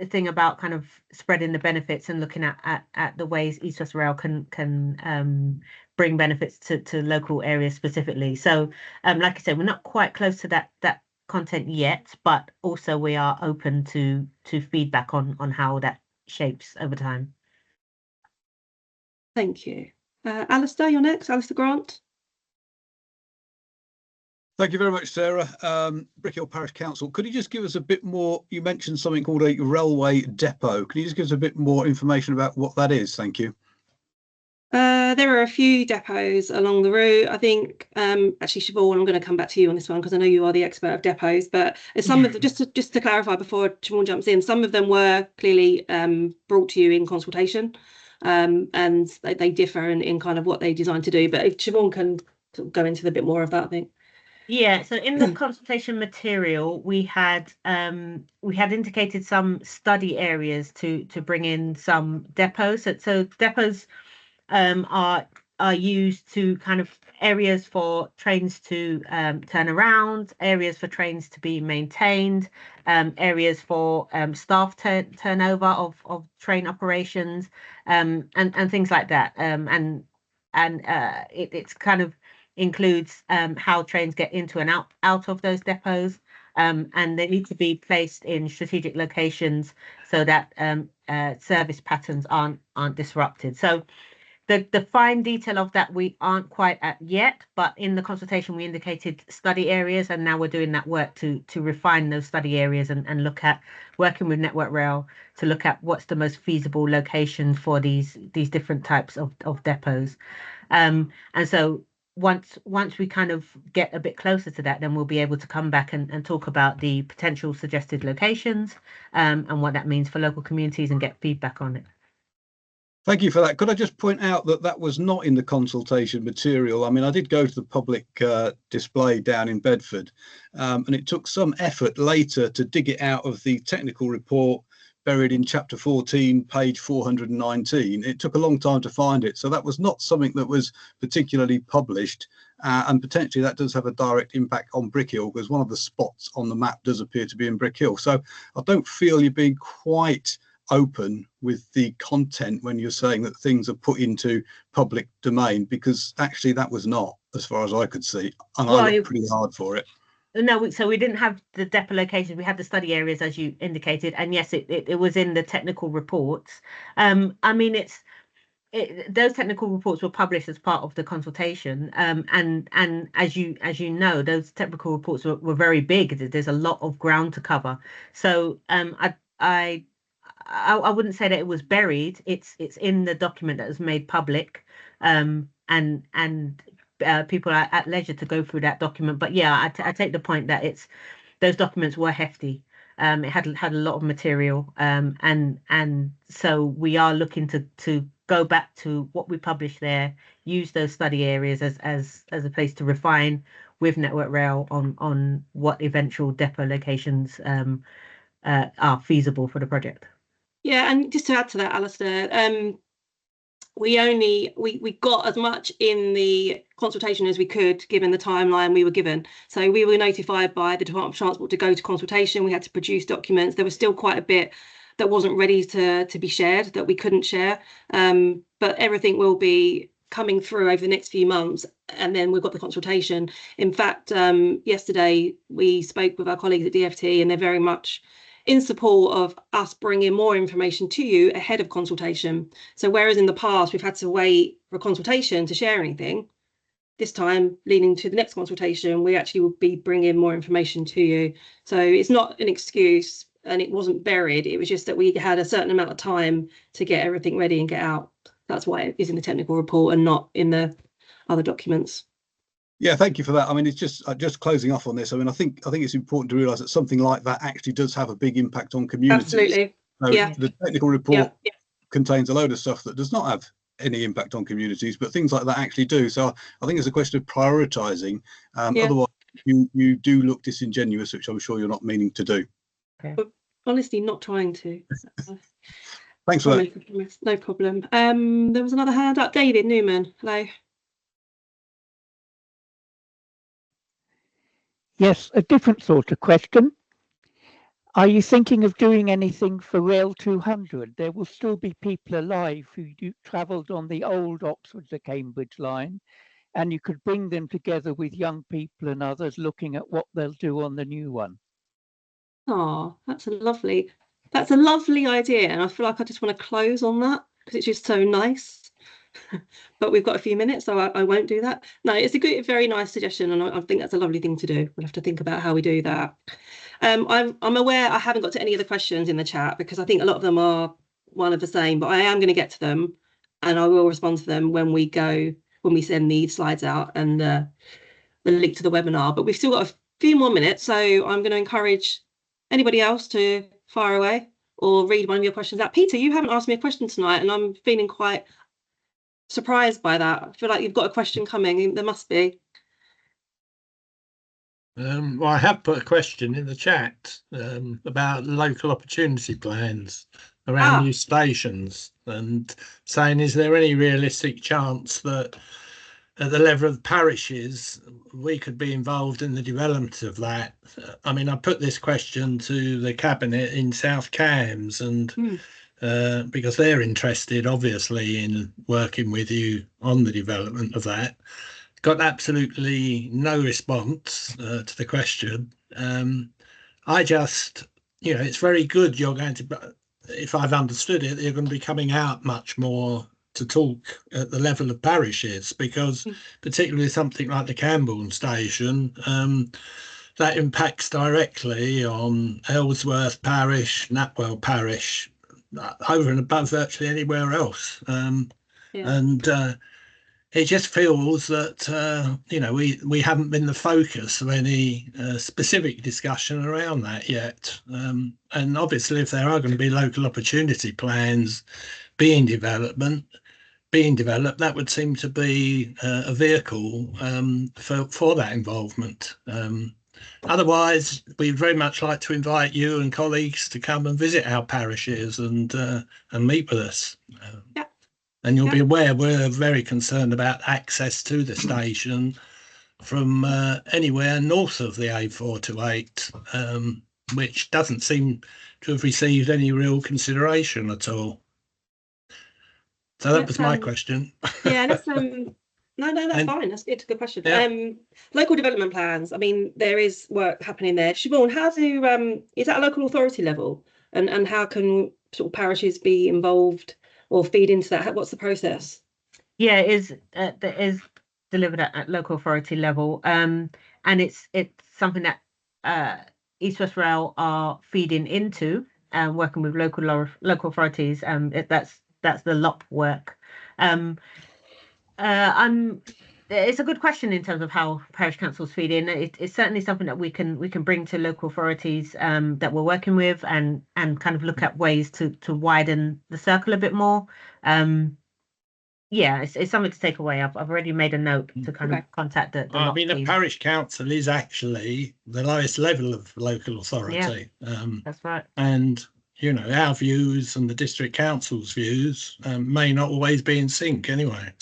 thing about kind of spreading the benefits and looking at the ways East West Rail can bring benefits to local areas specifically. So like I said, we're not quite close to that content yet, but also we are open to feedback on how that shapes over time. Thank you. Alistair, you're next. Alistair Grant. Thank you very much, Sarah. Brickhill Parish Council, could you just give us a bit more? You mentioned something called a railway depot. Can you just give us a bit more information about what that is? Thank you. There are a few depots along the route. I think, actually, Siobhan, I'm going to come back to you on this one because I know you are the expert of depots. But some of the, just to clarify before Siobhan jumps in, some of them were clearly brought to you in consultation, and they differ in kind of what they designed to do. But if Siobhan can sort of go into a bit more of that, I think. Yeah, so in the consultation material, we had indicated some study areas to bring in some depots. So depots are used to kind of areas for trains to turn around, areas for trains to be maintained, areas for staff turnover of train operations, and things like that. It's kind of includes how trains get into and out of those depots, and they need to be placed in strategic locations so that service patterns aren't disrupted. So the fine detail of that we aren't quite at yet, but in the consultation we indicated study areas, and now we're doing that work to refine those study areas and look at working with Network Rail to look at what's the most feasible location for these different types of depots. And so once we kind of get a bit closer to that, then we'll be able to come back and talk about the potential suggested locations, and what that means for local communities and get feedback on it. Thank you for that. Could I just point out that that was not in the consultation material? I mean, I did go to the public display down in Bedford, and it took some effort later to dig it out of the technical report buried in chapter 14, page 419. It took a long time to find it. So that was not something that was particularly published. And potentially that does have a direct impact on Brick Hill, because one of the spots on the map does appear to be in Brick Hill. So I don't feel you're being quite open with the content when you're saying that things are put into public domain, because actually that was not, as far as I could see, and I looked pretty hard for it. No, so we didn't have the depot locations. We had the study areas, as you indicated, and yes, it was in the technical reports. I mean, those technical reports were published as part of the consultation, and as you know, those technical reports were very big. There's a lot of ground to cover. So I wouldn't say that it was buried. It's in the document that was made public, and people are at leisure to go through that document. But yeah, I take the point that those documents were hefty. It had a lot of material, and so we are looking to go back to what we published there, use those study areas as a place to refine with Network Rail on what eventual depot locations are feasible for the project. Yeah, and just to add to that, Alistair, we got as much in the consultation as we could, given the timeline we were given. So we were notified by the Department of Transport to go to consultation. We had to produce documents. There was still quite a bit that wasn't ready to be shared, that we couldn't share. But everything will be coming through over the next few months, and then we've got the consultation. In fact, yesterday we spoke with our colleagues at DFT, and they're very much in support of us bringing more information to you ahead of consultation. So whereas in the past we've had to wait for consultation to share anything, this time, leading to the next consultation, we actually will be bringing more information to you. So it's not an excuse, and it wasn't buried. It was just that we had a certain amount of time to get everything ready and get out. That's why it is in the technical report and not in the other documents. Yeah, thank you for that. I mean, it's just closing off on this. I mean, I think it's important to realise that something like that actually does have a big impact on communities. Absolutely. So yeah. The technical report contains a load of stuff that does not have any impact on communities, but things like that actually do. So I think it's a question of prioritising. Otherwise, you do look disingenuous, which I'm sure you're not meaning to do. Okay. But honestly, not trying to. Thanks for that. No problem. There was another hand up. David Newman. Hello. Yes, a different sort of question. Are you thinking of doing anything for Rail 200? There will still be people alive who travelled on the old Oxford to Cambridge line, and you could bring them together with young people and others looking at what they'll do on the new one. Oh, that's a lovely idea, and I feel like I just want to close on that because it's just so nice. But we've got a few minutes, so I won't do that. No, it's a very nice suggestion, and I think that's a lovely thing to do. We'll have to think about how we do that. I'm aware I haven't got to any of the questions in the chat because I think a lot of them are one of the same, but I am going to get to them. and I will respond to them when we send the slides out and the link to the webinar. But we've still got a few more minutes, so I'm going to encourage anybody else to fire away or read one of your questions out. Peter, you haven't asked me a question tonight, and I'm feeling quite surprised by that. I feel like you've got a question coming. There must be. Well, I have put a question in the chat about local opportunity plans around new stations, and saying, is there any realistic chance that at the level of parishes we could be involved in the development of that? I mean, I put this question to the cabinet in South Cambs, and because they're interested obviously in working with you on the development of that. Got absolutely no response to the question. I just, it's very good you're going to, if I've understood it, you're going to be coming out much more to talk at the level of parishes, because particularly something like the Camborne station, that impacts directly on Ellsworth Parish, Knapwell Parish, over and above virtually anywhere else. And it just feels that we haven't been the focus of any specific discussion around that yet. And obviously, if there are going to be local opportunity plans being developed, that would seem to be a vehicle for that involvement. Otherwise, we'd very much like to invite you and colleagues to come and visit our parishes and meet with us. And you'll be aware we're very concerned about access to the station from anywhere north of the A428, which doesn't seem to have received any real consideration at all. So that was my question. Yeah, that's no, that's fine. That's good. Good question. Local development plans. I mean, there is work happening there. Siobhan, how do is that a local authority level, and how can sort of parishes be involved or feed into that? What's the process? Yeah, it is delivered at local authority level, and it's something that East West Rail are feeding into, working with local authorities. That's the LOP work. It's a good question in terms of how parish councils feed in. It's certainly something that we can bring to local authorities that we're working with, and kind of look at ways to widen the circle a bit more. Yeah, it's something to take away. I've already made a note to kind of contact the I LOP mean, team. the parish council is actually the lowest level of local authority. That's right. And our views and the district council's views may not always be in sync anyway.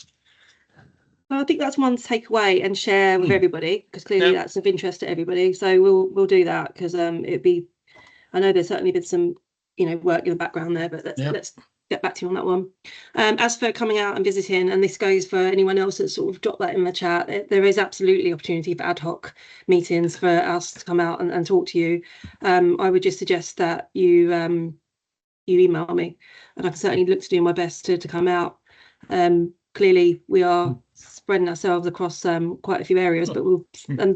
Well, I think that's one to take away and share with everybody, because clearly that's of interest to everybody. So we'll do that, because it'd be. I know there's certainly been some work in the background there, but let's get back to you on that one. As for coming out and visiting, and this goes for anyone else that sort of dropped that in the chat, there is absolutely opportunity for ad hoc meetings for us to come out and talk to you. I would just suggest that you email me, and I can certainly look to do my best to come out. Clearly, we are spreading ourselves across quite a few areas, but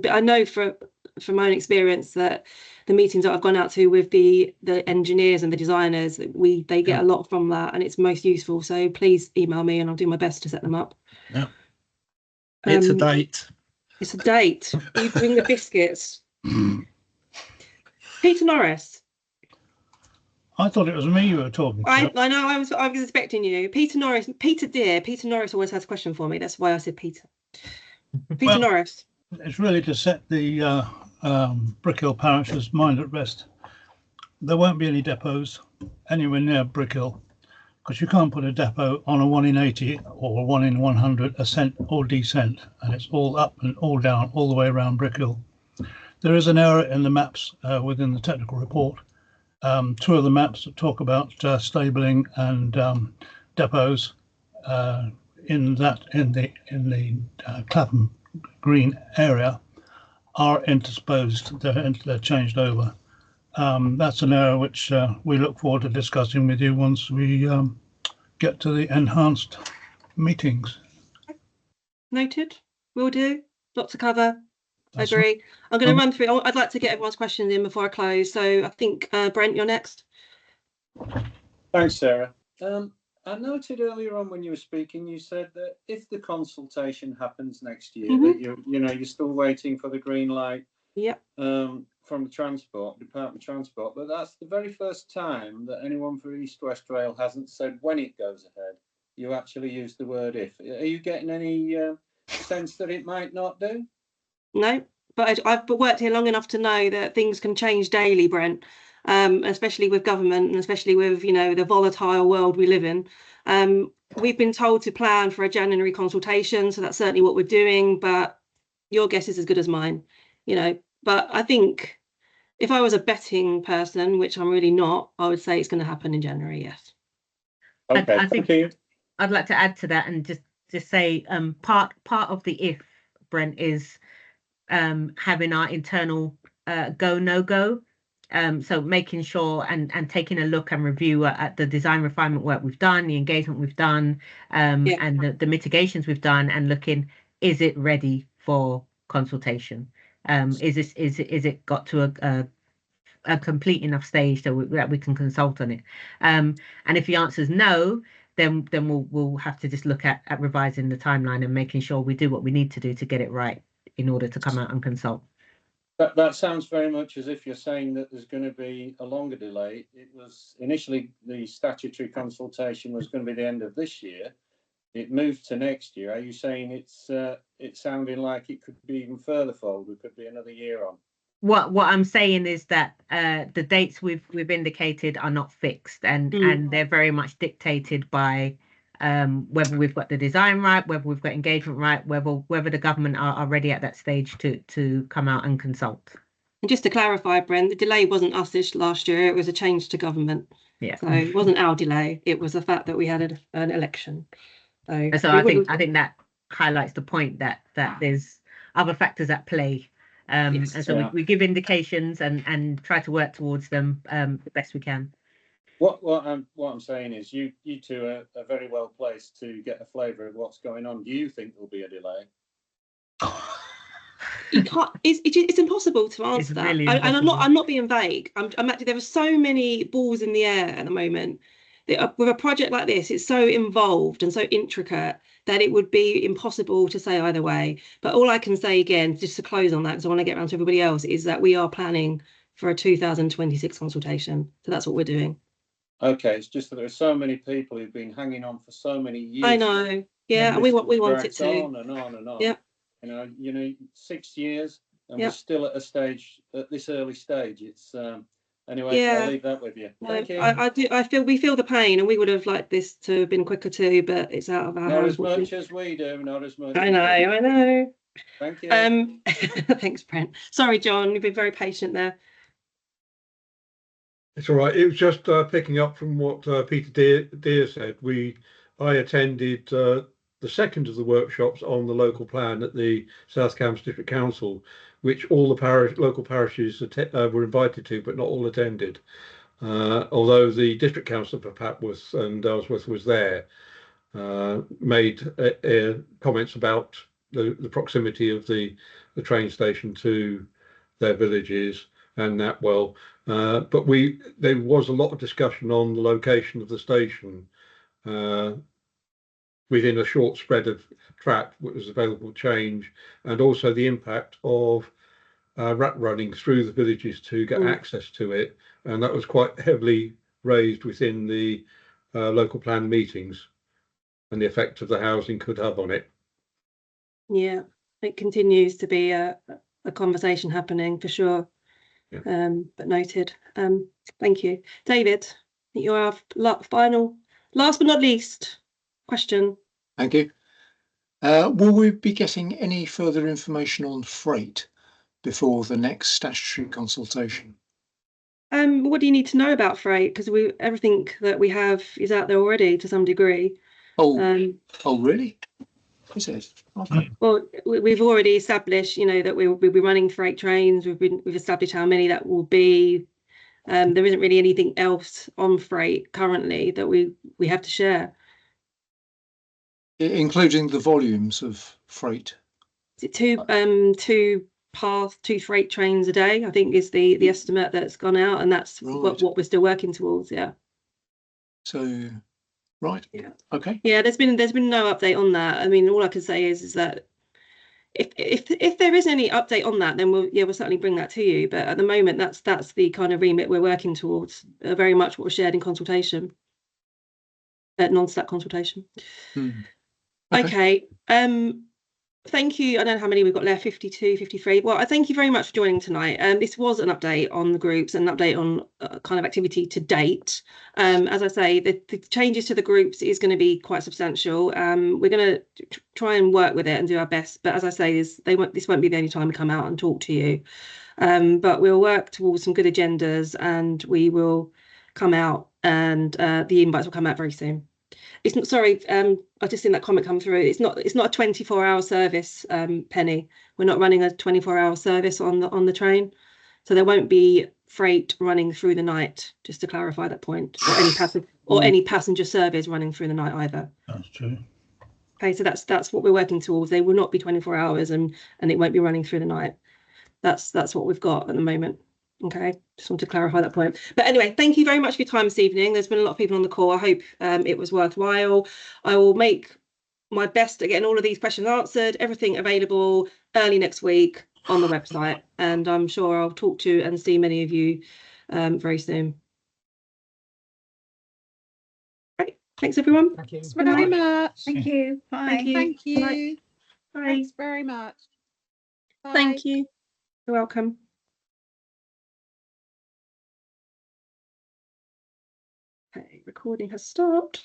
I know from my own experience that the meetings that I've gone out to with the engineers and the designers, they get a lot from that, and it's most useful. So please email me, and I'll do my best to set them up. Yeah, it's a date. It's a date. You bring the biscuits. Peter Norris. I thought it was me you were talking to. I know. I was expecting you, Peter Norris. Peter Norris always has a question for me. That's why I said Peter. Peter Norris. It's really to set the Brick Hill Parish's mind at rest. There won't be any depots anywhere near Brick Hill, because you can't put a depot on a 1 in 80 or a 1 in 100 ascent or descent, and it's all up and all down all the way around Brick Hill. There is an error in the maps within the technical report. 2 of the maps that talk about stabling and depots in the Clapham Green area are intersposed. They're changed over. That's an error which we look forward to discussing with you once we get to the enhanced meetings. Noted. Will do. Lot to cover. That's I agree. right. I'm going to run through. I'd like to get everyone's questions in before I close. So I think Brent, you're next. Thanks, Sarah. I noted earlier on when you were speaking, you said that if the consultation happens next year, Mhm. that you're still waiting for the green light Yep. from the Department of Transport. But that's the very first time that anyone for East West Rail hasn't said when it goes ahead. You actually used the word if. Are you getting any sense that it might not do? No, but I've worked here long enough to know that things can change daily, Brent, especially with government and especially with, the volatile world we live in. We've been told to plan for a January consultation, so that's certainly what we're doing, but your guess is as good as mine, But I think if I was a betting person, which I'm really not, I would say it's going to happen in January, yes. Okay, I think thank you. I'd like to add to that and just say part of the if, Brent, is having our internal go no go. So making sure and taking a look and review at the design refinement work we've done, the engagement we've done, Yeah. and the mitigations we've done, and looking, is it ready for consultation? Is it got to a complete enough stage that we can consult on it? And if the answer is no, then we'll have to just look at revising the timeline and making sure we do what we need to do to get it right in order to come out and consult. That sounds very much as if you're saying that there's going to be a longer delay. It was initially the statutory consultation was going to be the end of this year. It moved to next year. Are you saying it's sounding like it could be even further forward? It could be another year on. What I'm saying is that the dates we've indicated are not fixed, and they're very much dictated by whether we've got the design right, whether we've got engagement right, whether the government are ready at that stage to come out and consult. And just to clarify, Brent, the delay wasn't us this last year, it was a change to government. Yeah. So it wasn't our delay, it was the fact that we had an election. So I think that highlights the point that there's other factors at play. Yes. And so we give indications and try to work towards them the best we can. What I'm saying is you two are very well placed to get a flavour of what's going on. Do you think there'll be a delay? You can't. It's impossible to answer It's that. really And impossible. I'm not being vague. I'm actually, there are so many balls in the air at the moment. With a project like this, it's so involved and so intricate that it would be impossible to say either way. But all I can say again, just to close on that, because I want to get around to everybody else, is that we are planning for a 2026 consultation. So that's what we're doing. Okay, it's just that there are so many people who've been hanging on for so many years. I know. Yeah, and we want it to. On and on and on. Yeah. 6 years, and Yeah. we're still at this early stage. It's anyway. Yeah. I'll leave that with you. Thank you. We feel the pain, and we would have liked this to have been quicker too, but it's out of our Not hands. as much as we do. Not as much. I know. Thank you. Thanks, Brent. Sorry, John, you've been very patient there. It's all right. It was just picking up from what Peter Deere said. I attended the second of the workshops on the local plan at the South Cambs District Council, which all the local parishes were invited to, but not all attended. Although the district councillor for Papworth and Ellsworth was there, made comments about the proximity of the train station to their villages and that but there was a lot of discussion on the location of the station within a short spread of track that was available to change, and also the impact of rat running through the villages to get access to it, and that was quite heavily raised within the local plan meetings, and the effect of the housing could have on it. Yeah, it continues to be a conversation happening for sure. Yeah. But noted. Thank you, David. You're our final, last but not least, question. Thank you. Will we be getting any further information on freight before the next statutory consultation? What do you need to know about freight? Because everything that we have is out there already to some degree. Oh really? Is it? Okay. Well, we've already established, that we'll be running freight trains. We've established how many that will be. There isn't really anything else on freight currently that we have to share. Including the volumes of freight. Is it two freight trains a day, I think, is the estimate that's gone out, and that's right. what we're still working towards. Yeah. So Right. Yeah. Okay. Yeah, there's been no update on that. I mean, all I can say is that if there is any update on that, then we'll certainly bring that to you. But at the moment, that's the kind of remit we're working towards. Very much what was shared in consultation, non-stat consultation. Okay. Thank you. I don't know how many we've got left, 52, 53. Well, I thank you very much for joining tonight. This was an update on the groups, an update on kind of activity to date. As I say, the changes to the groups is going to be quite substantial. We're going to try and work with it and do our best. But as I say, this won't be the only time we come out and talk to you. But we'll work towards some good agendas, and we will come out, and the invites will come out very soon. It's not, sorry, I just seen that comment come through. It's not a 24-hour service, Penny. We're not running a 24-hour service on the train, so there won't be freight running through the night. Just to clarify that point, or any passenger service running through the night either. That's true. Okay, so that's what we're working towards. They will not be 24 hours, and it won't be running through the night. That's what we've got at the moment. Okay, just want to clarify that point. But anyway, thank you very much for your time this evening. There's been a lot of people on the call. I hope it was worthwhile. I will make my best at getting all of these questions answered, everything available early next week on the website. And I'm sure I'll talk to and see many of you very soon. Great. Thanks, everyone. Thank you. Thanks very much. Thank you. Bye. Thank you. Thank you. Bye. Bye. Thanks very much. Bye. Thank you. You're welcome. Okay, recording has stopped.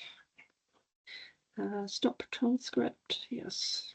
Stop transcript, yes.